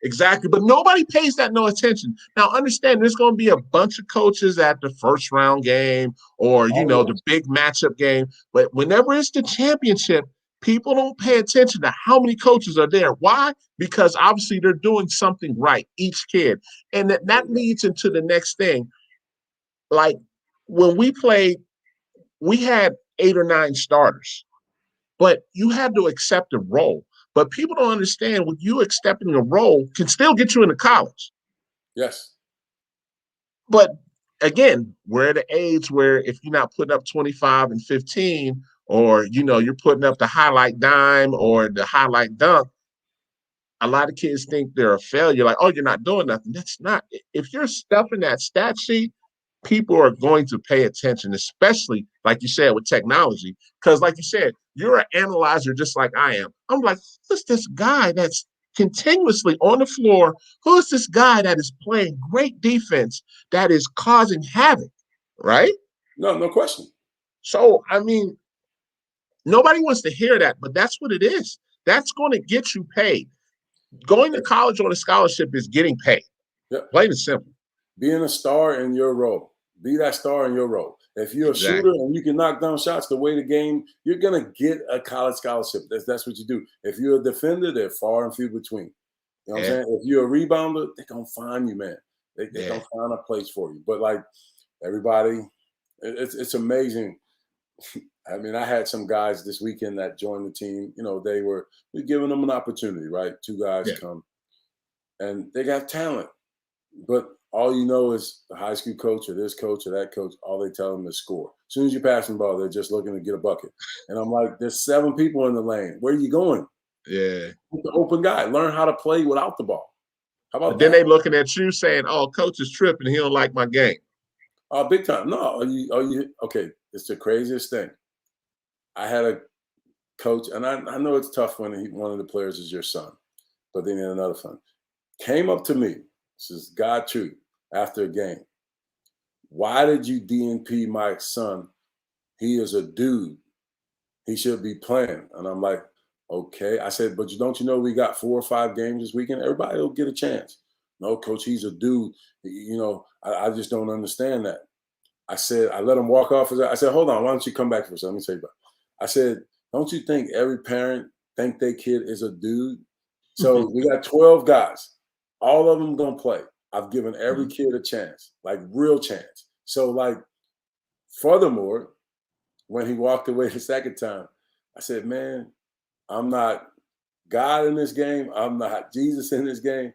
A: Exactly. But nobody pays that no attention. Now, understand there's going to be a bunch of coaches at the first round game or, the big matchup game. But whenever it's the championship, people don't pay attention to how many coaches are there. Why? Because obviously they're doing something right, each kid. And that leads into the next thing. Like when we played, we had 8 or 9 starters, but you had to accept a role. But people don't understand when you accepting a role can still get you into college.
F: Yes.
A: But again, we're at an age where if you're not putting up 25 and 15, or you're putting up the highlight dime or the highlight dunk, a lot of kids think they're a failure. Like, oh, you're not doing nothing. That's not. If you're stuffing that stat sheet, people are going to pay attention, especially like you said with technology. Because like you said, you're an analyzer just like I am. I'm like, who's this guy that's continuously on the floor? Who is this guy that is playing great defense that is causing havoc? Right?
F: No question.
A: So, I mean, nobody wants to hear that, but that's what it is. That's going to get you paid. Going to college on a scholarship is getting paid.
F: Yep.
A: Plain and simple.
F: Being a star in your role. Be that star in your role. If you're a shooter and you can knock down shots the way the game, you're going to get a college scholarship. That's what you do. If you're a defender, they're far and few between. You know what I'm saying? If you're a rebounder, they're going to find you, man. They're going to find a place for you. But, like, everybody, it's amazing. I mean, I had some guys this weekend that joined the team. We're giving them an opportunity, right? 2 guys come, and they got talent. But all you know is the high school coach or this coach or that coach, all they tell them is score. As soon as you pass the ball, they're just looking to get a bucket. And I'm like, there's 7 people in the lane. Where are you going?
A: Yeah.
F: The open guy. Learn how to play without the ball. How about
A: then they looking at you saying, oh, coach is tripping. He don't like my game.
F: Oh, big time. No, are you okay? It's the craziest thing. I had a coach, and I know it's tough when one of the players is your son, but then another son came up to me. This is God truth after a game. Why did you DNP my son? He is a dude. He should be playing. And I'm like, okay. I said, but don't you know we got 4 or 5 games this weekend? Everybody will get a chance. No, coach, he's a dude. I just don't understand that. I said, I let him walk off. I said, hold on, why don't you come back for a second? Let me tell you about it. I said, don't you think every parent think their kid is a dude? So we got 12 guys. All of them going to play. I've given every kid a chance, like real chance. So, like, furthermore, when he walked away the second time, I said, man, I'm not God in this game. I'm not Jesus in this game.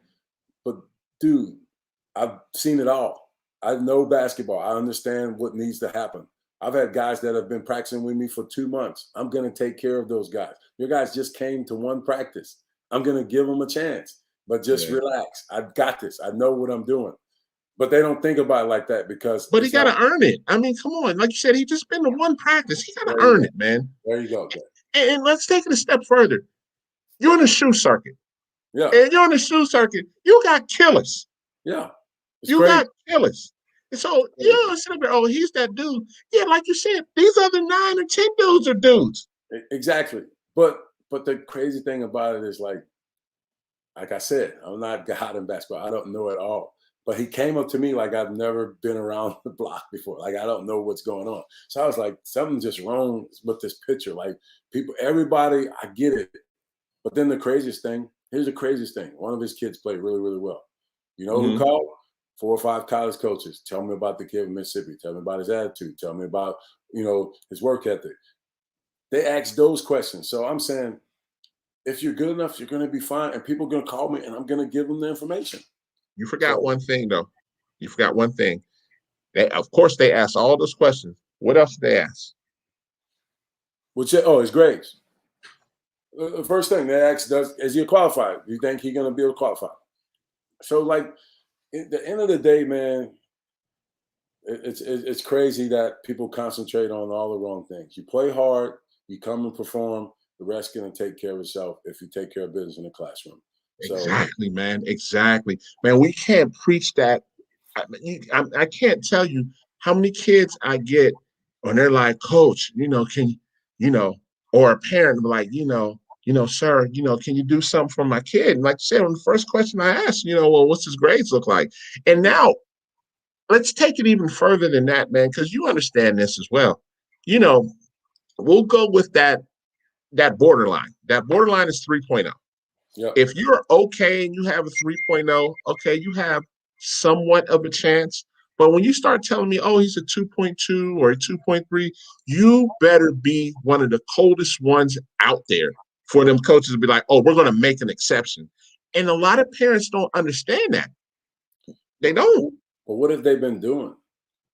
F: But, dude, I've seen it all. I know basketball. I understand what needs to happen. I've had guys that have been practicing with me for 2 months. I'm going to take care of those guys. Your guys just came to one practice. I'm going to give them a chance, but just relax. I've got this. I know what I'm doing. But they don't think about it like that because.
A: But he got to earn it. I mean, come on. Like you said, he just been to one practice. He got to earn it, man.
F: There you go.
A: And let's take it a step further. You're in the shoe circuit.
F: Yeah.
A: And you're in the shoe circuit. You got killers.
F: Yeah.
A: You got killers. And so, oh, he's that dude. Yeah, like you said, these other 9 or 10 dudes are dudes.
F: Exactly. But the crazy thing about it is, like I said, I'm not God in basketball. I don't know it all. But he came up to me like I've never been around the block before. Like, I don't know what's going on. So I was like, something's just wrong with this picture. Like, everybody, I get it. But then here's the craziest thing. One of his kids played really, really well. You know who called? 4 or 5 college coaches. Tell me about the kid in Mississippi. Tell me about his attitude. Tell me about, his work ethic. They ask those questions. So I'm saying, if you're good enough, you're going to be fine. And people are going to call me, and I'm going to give them the information.
A: You forgot one thing, though. You forgot one thing. Of course, they ask all those questions. What else did they ask?
F: His grades. The first thing they ask, is he qualified? Do you think he's going to be able to qualify? So, like, at the end of the day, man, it's crazy that people concentrate on all the wrong things. You play hard, you come and perform, the rest going to take care of itself if you take care of business in the classroom.
A: Exactly, man. Exactly. Man, we can't preach that. I can't tell you how many kids I get when they're like, Coach, or a parent like, sir, can you do something for my kid? And like I said, on the first question I asked, well, what's his grades look like? And now let's take it even further than that, man, because you understand this as well. We'll go with that borderline. That borderline is 3.0.
F: Yep.
A: If you're okay and you have a 3.0, okay, you have somewhat of a chance. But when you start telling me, oh, he's a 2.2 or a 2.3, you better be one of the coldest ones out there for them coaches to be like, oh, we're going to make an exception. And a lot of parents don't understand that. They don't.
F: But what have they been doing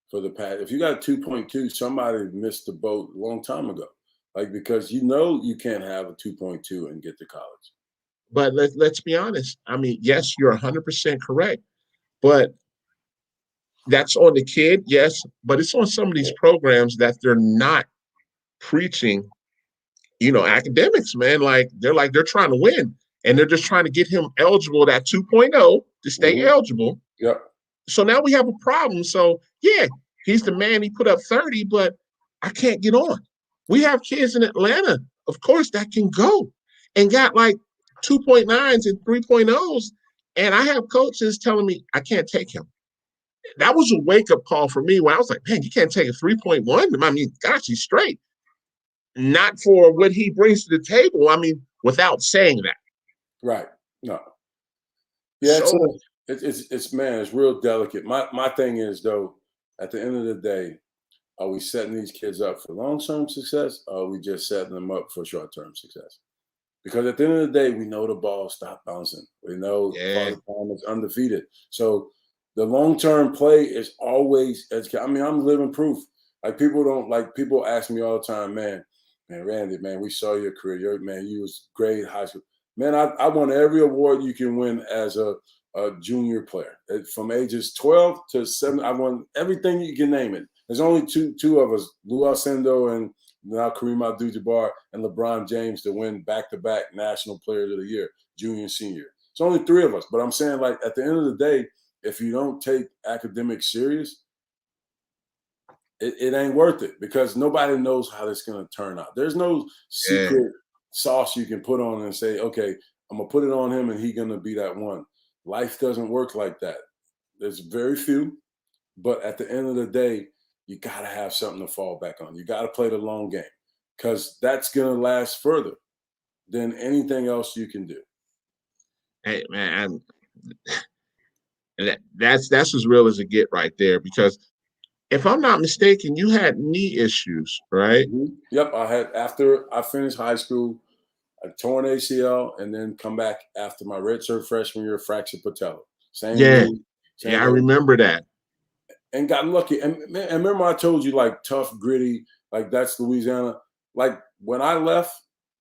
F: for the past? If you got a 2.2, somebody missed the boat a long time ago. Like, because you can't have a 2.2 and get to college.
A: But let's be honest. I mean, yes, you're 100% correct. But that's on the kid, yes. But it's on some of these programs that they're not preaching, academics, man. They're trying to win. And they're just trying to get him eligible at 2.0 to stay eligible.
F: Yep.
A: So now we have a problem. So, yeah, he's the man. He put up 30, but I can't get on. We have kids in Atlanta, of course, that can go and got like 2.9s and 3.0s. And I have coaches telling me I can't take him. That was a wake-up call for me when I was like, man, you can't take a 3.1? I mean, gosh, he's straight. Not for what he brings to the table. I mean, without saying that.
F: Right. No. Yeah,
A: So,
F: it's real delicate. My thing is, though, at the end of the day, are we setting these kids up for long-term success, or are we just setting them up for short-term success? Because at the end of the day, we know the ball stopped bouncing. We know Father Time is undefeated. So the long-term play is always educated. I mean, I'm living proof. Like, people ask me all the time, man, Randy, man, we saw your career. You was great high school. Man, I won every award you can win as a junior player. From ages 12 to 7, I won everything you can name it. There's only two of us, Lou Alcindor and now Kareem Abdul-Jabbar and LeBron James, to win back-to-back National Players of the Year, junior and senior. It's only 3 of us. But I'm saying, like, at the end of the day, if you don't take academics serious, it ain't worth it, because nobody knows how it's going to turn out. There's no secret sauce you can put on and say, okay, I'm going to put it on him and he's going to be that one. Life doesn't work like that. There's very few, but at the end of the day, you got to have something to fall back on. You got to play the long game, because that's going to last further than anything else you can do.
A: Hey, man, that's as real as it get right there, because if I'm not mistaken, you had knee issues, right?
F: Mm-hmm. Yep. After I finished high school, I tore an ACL and then come back after my redshirt freshman year, fractured patella. Knee,
A: I remember that.
F: And got lucky. And remember I told you, like, tough, gritty, like, that's Louisiana. Like, when I left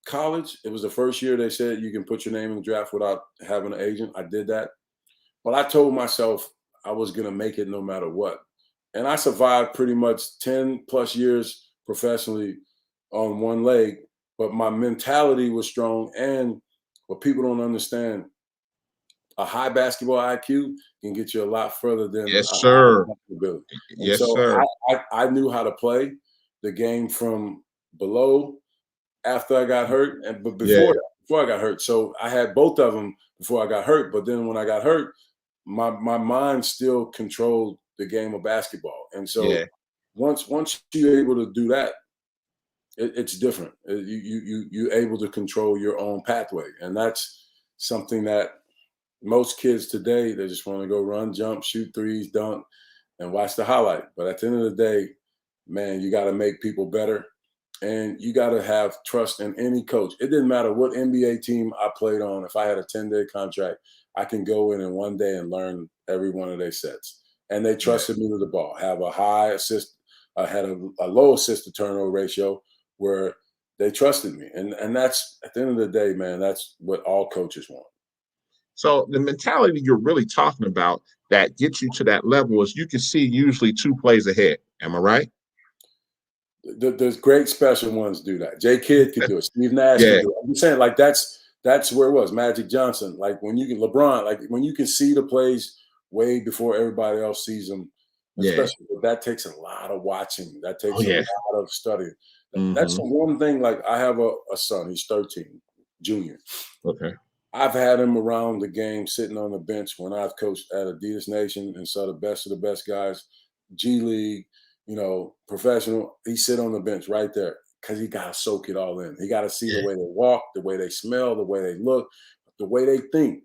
F: college, it was the first year they said you can put your name in the draft without having an agent. I did that. But I told myself I was going to make it no matter what. And I survived pretty much 10 plus years professionally on one leg, but my mentality was strong. And what people don't understand, a high basketball IQ can get you a lot further than
A: yes, sir.
F: Ability.
A: Yes,
F: so
A: sir.
F: I knew how to play the game from below after I got hurt, but before I got hurt. So I had both of them before I got hurt. But then when I got hurt, my mind still controlled the game of basketball. And so once you're able to do that, it's different. You're able to control your own pathway. And that's something that most kids today, they just want to go run, jump, shoot threes, dunk, and watch the highlight. But at the end of the day, man, you got to make people better. And you got to have trust in any coach. It didn't matter what NBA team I played on. If I had a 10-day contract, I can go in one day and learn every one of their sets. And they trusted me with the ball. Have a high assist, had a low assist to turnover ratio where they trusted me. And that's, at the end of the day, man, that's what all coaches want. So
A: the mentality you're really talking about that gets you to that level is you can see usually 2 plays ahead. Am I right?
F: There's great special ones do that. Jay Kidd could do it. Steve Nash could do it. I'm saying, like, that's where it was. Magic Johnson, like, when you can, LeBron, like, when you can see the plays way before everybody else sees them, especially, that takes a lot of watching. That takes a lot of studying. Mm-hmm. That's the one thing. Like, I have a son. He's 13, junior. Okay. I've had him around the game, sitting on the bench when I've coached at Adidas Nation and saw the best of the best guys, G League, professional. He sit on the bench right there because he got to soak it all in. He got to see the way they walk, the way they smell, the way they look, the way they think.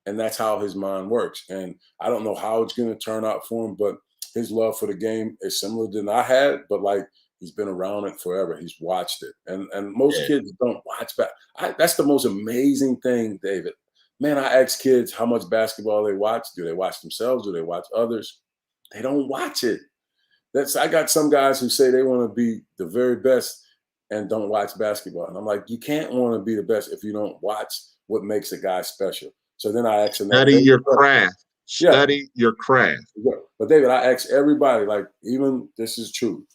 F: And that's how his mind works. And I don't know how it's going to turn out for him, but his love for the game is similar than I had. But, like, He's been around it forever. He's watched it. And most kids don't watch that's the most amazing thing, David. Man, I ask kids how much basketball they watch. Do they watch themselves? Do they watch others? They don't watch it. I got some guys who say they want to be the very best and don't watch basketball. And I'm like, you can't want to be the best if you don't watch what makes a guy special. So then I ask them,
A: study your craft. Study your craft.
F: But David, I ask everybody, like, even this is true.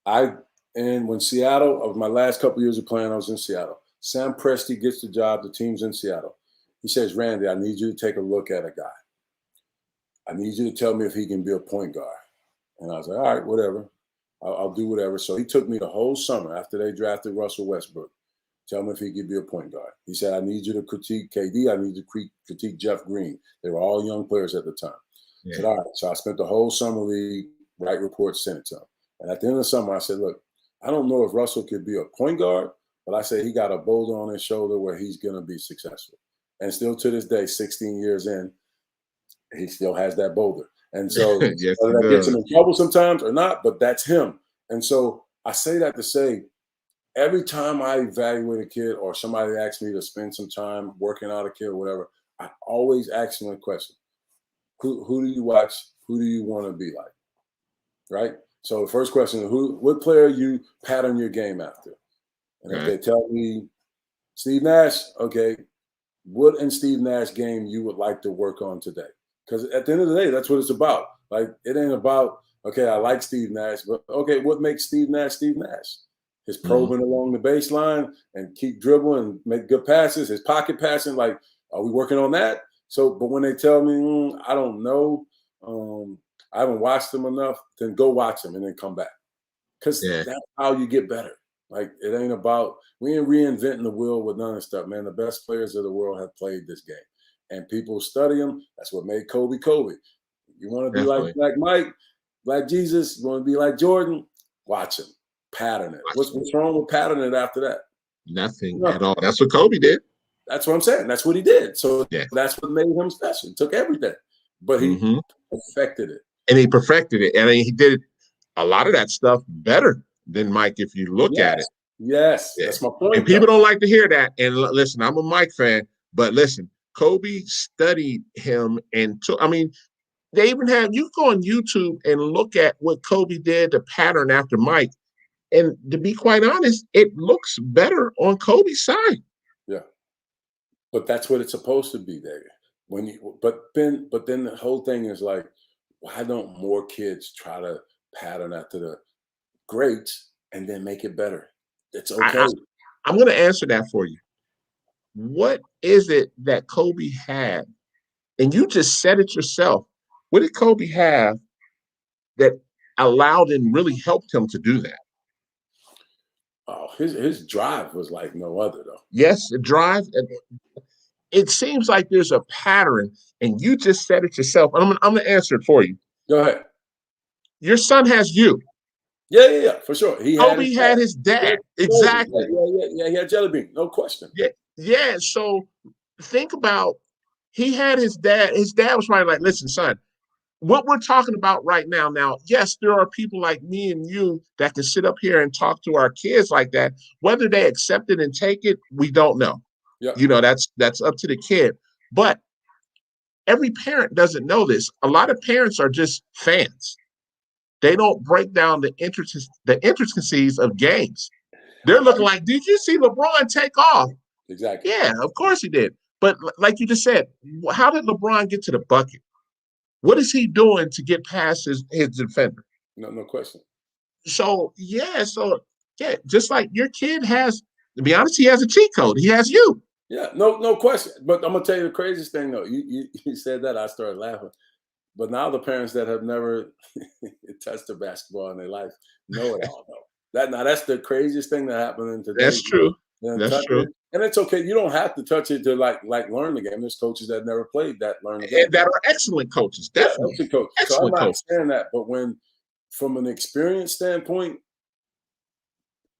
F: When Seattle, of my last couple of years of playing, I was in Seattle. Sam Presti gets the job. The team's in Seattle. He says, Randy, I need you to take a look at a guy. I need you to tell me if he can be a point guard. And I was like, all right, whatever. I'll do whatever. So he took me the whole summer after they drafted Russell Westbrook. Tell me if he could be a point guard. He said, I need you to critique KD. I need you to critique Jeff Green. They were all young players at the time. I said, all right. So I spent the whole summer league, write reports, sent it to him. And at the end of the summer, I said, look, I don't know if Russell could be a point guard, but I say he got a boulder on his shoulder where he's going to be successful. And still to this day, 16 years in, he still has that boulder. And so
A: yes,
F: whether that gets him in trouble sometimes or not, but that's him. And so I say that to say, every time I evaluate a kid or somebody asks me to spend some time working out a kid or whatever, I always ask them a question. Who do you watch? Who do you want to be like? Right? So the first question is, what player you pattern your game after? And if they tell me Steve Nash, okay, what in Steve Nash game you would like to work on today? Because at the end of the day, that's what it's about. Like, it ain't about, okay, I like Steve Nash, but okay, what makes Steve Nash Steve Nash? His probing along the baseline and keep dribbling and make good passes, his pocket passing, like, are we working on that? So, but when they tell me, I don't know, I haven't watched them enough, then go watch them and then come back. Because that's how you get better. Like, it ain't about, we ain't reinventing the wheel with none of this stuff, man. The best players of the world have played this game. And people study them. That's what made Kobe Kobe. You want to be like Mike, like Jesus, you want to be like Jordan, watch him. Pattern it. What's wrong with patterning it after that?
A: Nothing at all. That's what Kobe did.
F: That's what I'm saying. That's what he did. So that's what made him special. He took everything, but he perfected it.
A: And he perfected it. And he did a lot of that stuff better than Mike if you look at it.
F: Yes, that's my point.
A: And people don't like to hear that. And listen, I'm a Mike fan, but listen, Kobe studied him and they even have, you go on YouTube and look at what Kobe did to pattern after Mike. And to be quite honest, it looks better on Kobe's side.
F: Yeah. But that's what it's supposed to be, David. But then the whole thing is like, why don't more kids try to pattern after the greats and then make it better? It's okay.
A: I'm going to answer that for you. What is it that Kobe had? And you just said it yourself. What did Kobe have that allowed and really helped him to do that?
F: Oh, his drive was like no other, though.
A: Yes, the drive. It seems like there's a pattern, and you just said it yourself. I'm going to answer it for you.
F: Go ahead.
A: Your son has you.
F: Yeah, for sure.
A: Kobe had his dad. Exactly.
F: Yeah, he had Jelly Bean, no question.
A: Yeah. So think about, he had his dad. His dad was probably like, listen, son, what we're talking about right now, yes, there are people like me and you that can sit up here and talk to our kids like that. Whether they accept it and take it, we don't know. Yeah. That's up to the kid. But every parent doesn't know this. A lot of parents are just fans. They don't break down the intricacies of games. They're looking like, did you see LeBron take off?
F: Exactly.
A: Yeah, of course he did. But like you just said, how did LeBron get to the bucket? What is he doing to get past his defender?
F: No question.
A: So just like your kid has, to be honest, he has a cheat code. He has you.
F: Yeah, no question. But I'm gonna tell you the craziest thing though. You said that, I started laughing. But now the parents that have never touched a basketball in their life know it all though. That's the craziest thing that happened in today.
A: That's true. That's true.
F: And it's okay. You don't have to touch it to like learn the game. There's coaches that never played that learn the game.
A: That are excellent coaches. Definitely.
F: Yeah, coaches.
A: Excellent
F: so I'm not saying that, but when from an experience standpoint,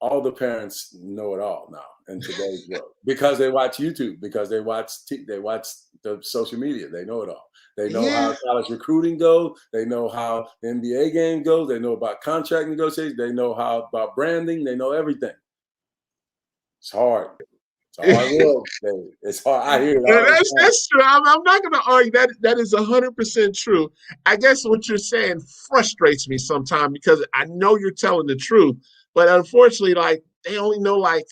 F: all the parents know it all now in today's world because they watch YouTube, because they watch the social media. They know it all. They know how college recruiting goes. They know how the NBA game goes. They know about contract negotiations. They know how about branding. They know everything. It's hard. It's a hard world, David. It's hard. I hear it.
A: That's true. I'm not going to argue that. That is 100% true. I guess what you're saying frustrates me sometimes because I know you're telling the truth, but unfortunately, like they only know like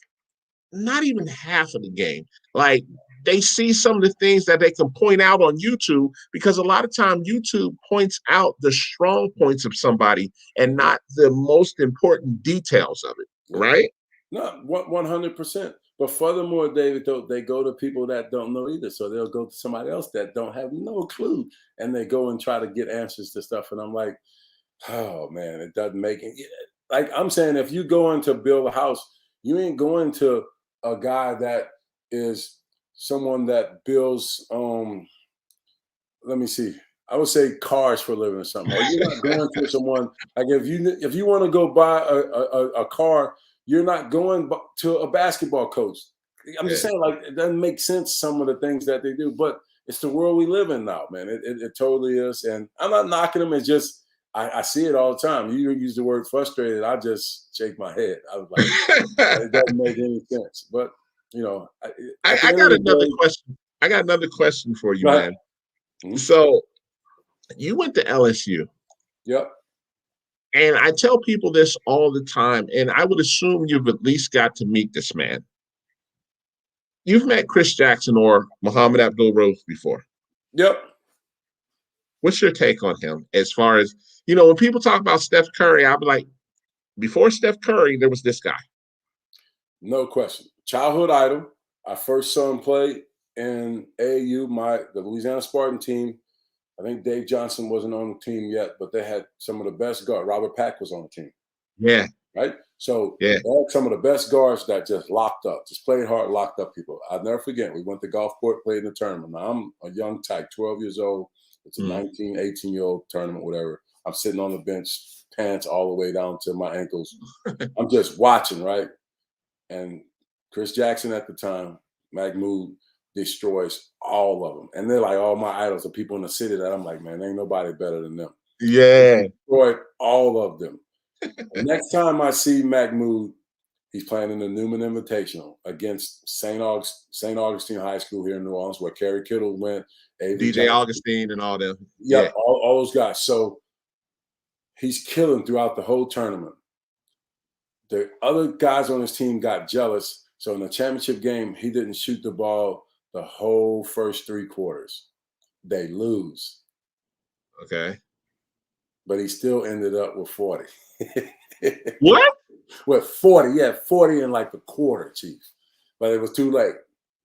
A: not even half of the game. Like they see some of the things that they can point out on YouTube because a lot of time YouTube points out the strong points of somebody and not the most important details of it, right?
F: No, 100%. But furthermore, David, though, they go to people that don't know either. So they'll go to somebody else that don't have no clue, and they go and try to get answers to stuff. And I'm like, oh man, it doesn't make it. Like I'm saying, if you go in to build a house, you ain't going to a guy that is someone that builds. Let me see. I would say cars for a living or something. Or you're not going to someone like if you want to go buy a car. You're not going to a basketball coach. I'm just saying, like, it doesn't make sense, some of the things that they do, but it's the world we live in now, man. It totally is. And I'm not knocking them. It's just, I see it all the time. You use the word frustrated. I just shake my head. I was like, it doesn't make any sense. But, you know.
A: I got another question. I got another question for you, man. Mm-hmm. So you went to LSU.
F: Yep.
A: And I tell people this all the time, and I would assume you've at least got to meet this man. You've met Chris Jackson or Muhammad Abdul-Rauf before.
F: Yep.
A: What's your take on him as far as, you know, when people talk about Steph Curry, I'll be like, before Steph Curry, there was this guy.
F: No question. Childhood idol. I first saw him play in AAU, the Louisiana Spartan team. I think Dave Johnson wasn't on the team yet, but they had some of the best guards. Robert Pack was on the team.
A: Yeah.
F: Right? So they had some of the best guards that just locked up, just played hard, locked up people. I'll never forget. We went to Gulfport, played in the tournament. Now, I'm a young type, 12 years old. It's a 19, 18-year-old tournament, whatever. I'm sitting on the bench, pants all the way down to my ankles. I'm just watching, right? And Chris Jackson at the time, Mahmoud, destroys all of them. And they're like all my idols, the people in the city that I'm like, man, ain't nobody better than them.
A: Yeah.
F: He destroyed all of them. The next time I see Mahmoud, he's playing in the Newman Invitational against St. Augustine High School here in New Orleans, where Kerry Kittle went.
A: DJ Augustine and all them.
F: Yeah, all those guys. So he's killing throughout the whole tournament. The other guys on his team got jealous. So in the championship game, he didn't shoot the ball the whole first 3 quarters. They lose.
A: Okay.
F: But he still ended up with 40.
A: What?
F: With 40. Yeah, 40 in like the quarter, Chief. But it was too late,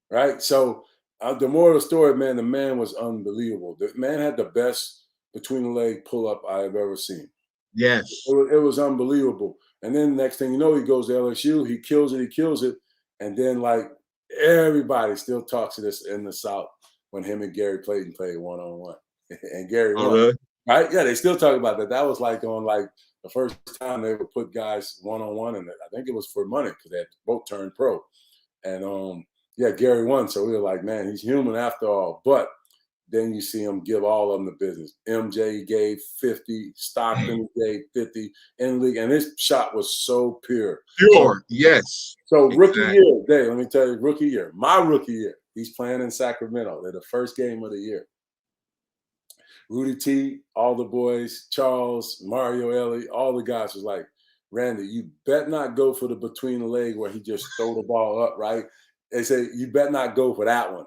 F: right? So the moral of the story, man, the man was unbelievable. The man had the best between-the-leg pull-up I have ever seen.
A: Yes.
F: It was unbelievable. And then next thing you know, he goes to LSU. He kills it. And then, like, everybody still talks to this in the South when him and Gary played one-on-one. And Gary won.
A: Really?
F: Right? Yeah, they still talk about that. That was like on like the first time they would put guys one-on-one, and I think it was for money because they had both turned pro. And Gary won. So we were like, man, he's human after all. But then you see him give all of them the business. MJ gave 50, Stockton gave 50 in the league, and his shot was so pure.
A: Yes.
F: So rookie year, Dave, let me tell you, my rookie year, he's playing in Sacramento. They're the first game of the year. Rudy T, all the boys, Charles, Mario Ellie, all the guys was like, Randy, you bet not go for the between the leg where he just throw the ball up, right? They say, you bet not go for that one.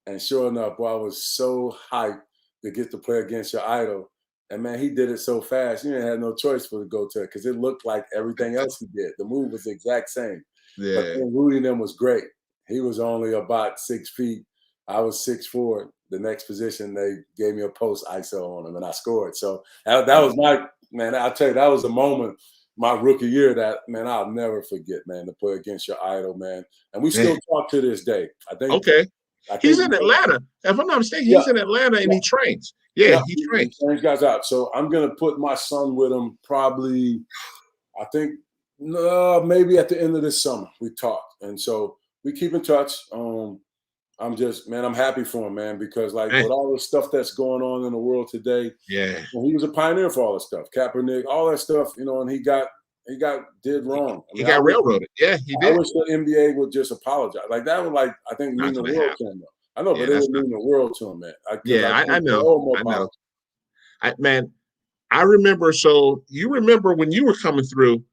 F: And sure enough, boy, I was so hyped to get to play against your idol. And, man, he did it so fast. You didn't have no choice but to go to it because it looked like everything else he did. The move was the exact same.
A: Yeah.
F: But then Rudy and them was great. He was only about 6 feet. I was 6'4". The next position, they gave me a post ISO on him, and I scored. So that was I'll tell you, that was a moment, my rookie year that, man, I'll never forget, man, to play against your idol, man. And we still talk to this day. I think
A: he's in Atlanta. If I'm not mistaken, he's in Atlanta and he trains. Yeah, he trains.
F: He trains guys out. So I'm going to put my son with him probably, I think Maybe at the end of this summer we talked, and so we keep in touch. I'm happy for him, man, because like with all the stuff that's going on in the world today,
A: yeah,
F: he was a pioneer for all this stuff. Kaepernick, all that stuff, and he got did wrong.
A: He got railroaded. Yeah, he did.
F: I wish the NBA would just apologize. Like that would I think mean the world to him. I know, but it would mean the world to him, man.
A: I know. I remember. So you remember when you were coming through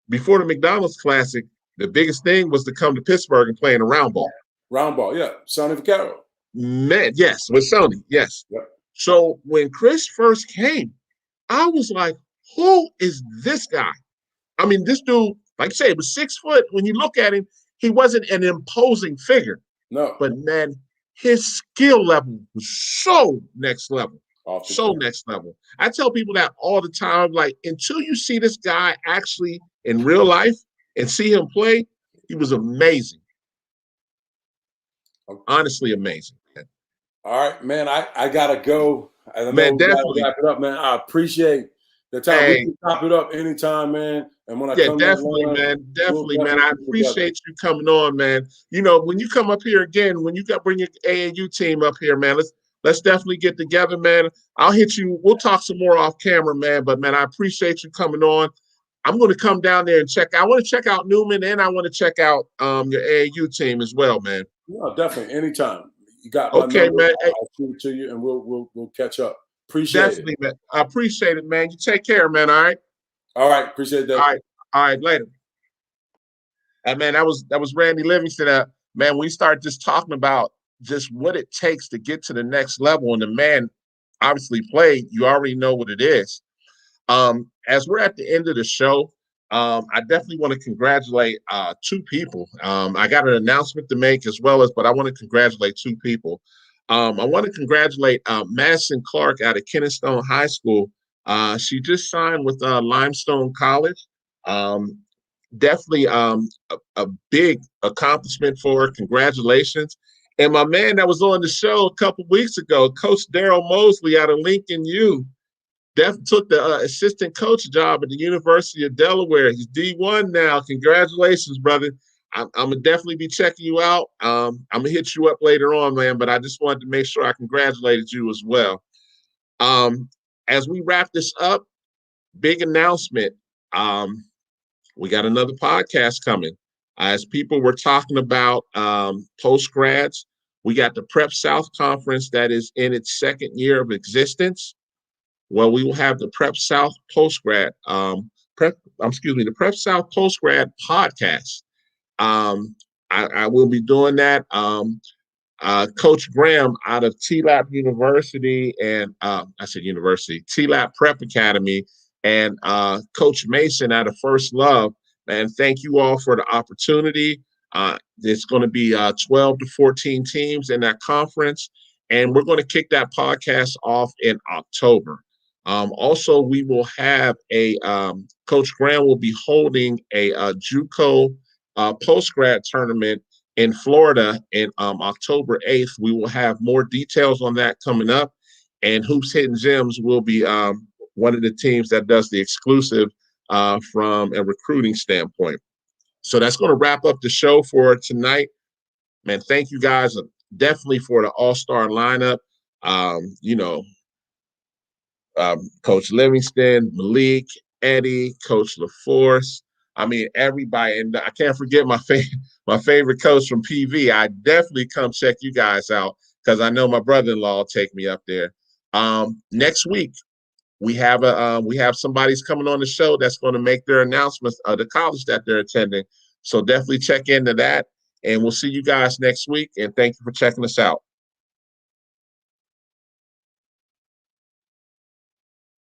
A: before the McDonald's Classic, the biggest thing was to come to Pittsburgh and play in a round ball.
F: Round ball, yeah. Sonny Vaccaro.
A: Man, yes, with Sony, yes.
F: Yep.
A: So when Chris first came, I was like, who is this guy? I mean, this dude, like I say, was 6 foot. When you look at him, he wasn't an imposing figure.
F: No.
A: But man, his skill level was so next level. Next level. I tell people that all the time, like, until you see this guy actually in real life and see him play, he was amazing. Honestly amazing.
F: All right, man. I gotta go.
A: Man, definitely
F: wrap it up, man. I appreciate the time. We can top it up anytime, man. And when I come
A: definitely, man. I appreciate you coming on, man. When you come up here again, when you bring your AAU team up here, man, let's definitely get together, man. I'll hit you. We'll talk some more off camera, man. But man, I appreciate you coming on. I'm going to come down there and check. I want to check out Newman, and I want to check out your AAU team as well, man.
F: No, definitely, anytime. You got my
A: okay,
F: number.
A: man.
F: I'll shoot it to you, and we'll catch up. Appreciate it,
A: man. I appreciate it, man. You take care, man. All right.
F: All right. Appreciate that.
A: All right. Later. Man, that was Randy Livingston. Man, we start just talking about just what it takes to get to the next level, and the man obviously played. You already know what it is. As we're at the end of the show, I definitely want to congratulate two people. I got an announcement to make but I want to congratulate two people. I want to congratulate Madison Clark out of Kennestone High School. She just signed with Limestone College. Definitely a big accomplishment for her. Congratulations. And my man that was on the show a couple weeks ago, Coach Daryl Mosley out of Lincoln U, took the assistant coach job at the University of Delaware. He's D1 now. Congratulations, brother. I'm going to definitely be checking you out. I'm going to hit you up later on, man, but I just wanted to make sure I congratulated you as well. As we wrap this up, big announcement. We got another podcast coming. As people were talking about post-grads, we got the Prep South Conference that is in its second year of existence. Well, we will have the Prep South Postgrad, the Prep South Postgrad podcast. I will be doing that. Coach Graham out of TLAP University and TLAP Prep Academy, and Coach Mason out of First Love. And thank you all for the opportunity. It's going to be 12 to 14 teams in that conference, and we're going to kick that podcast off in October. Also, we will have Coach Graham will be holding a JUCO post-grad tournament in Florida in October 8th. We will have more details on that coming up, and Hoops Hidden Gems will be one of the teams that does the exclusive from a recruiting standpoint. So that's going to wrap up the show for tonight. Man, thank you guys definitely for the all-star lineup. Coach Livingston, Malik, Eddie, Coach LaForce. I mean, everybody, and I can't forget my favorite coach from PV. I definitely come check you guys out because I know my brother-in-law will take me up there. Next week, we have somebody's coming on the show that's going to make their announcements of the college that they're attending. So definitely check into that, and we'll see you guys next week. And thank you for checking us out.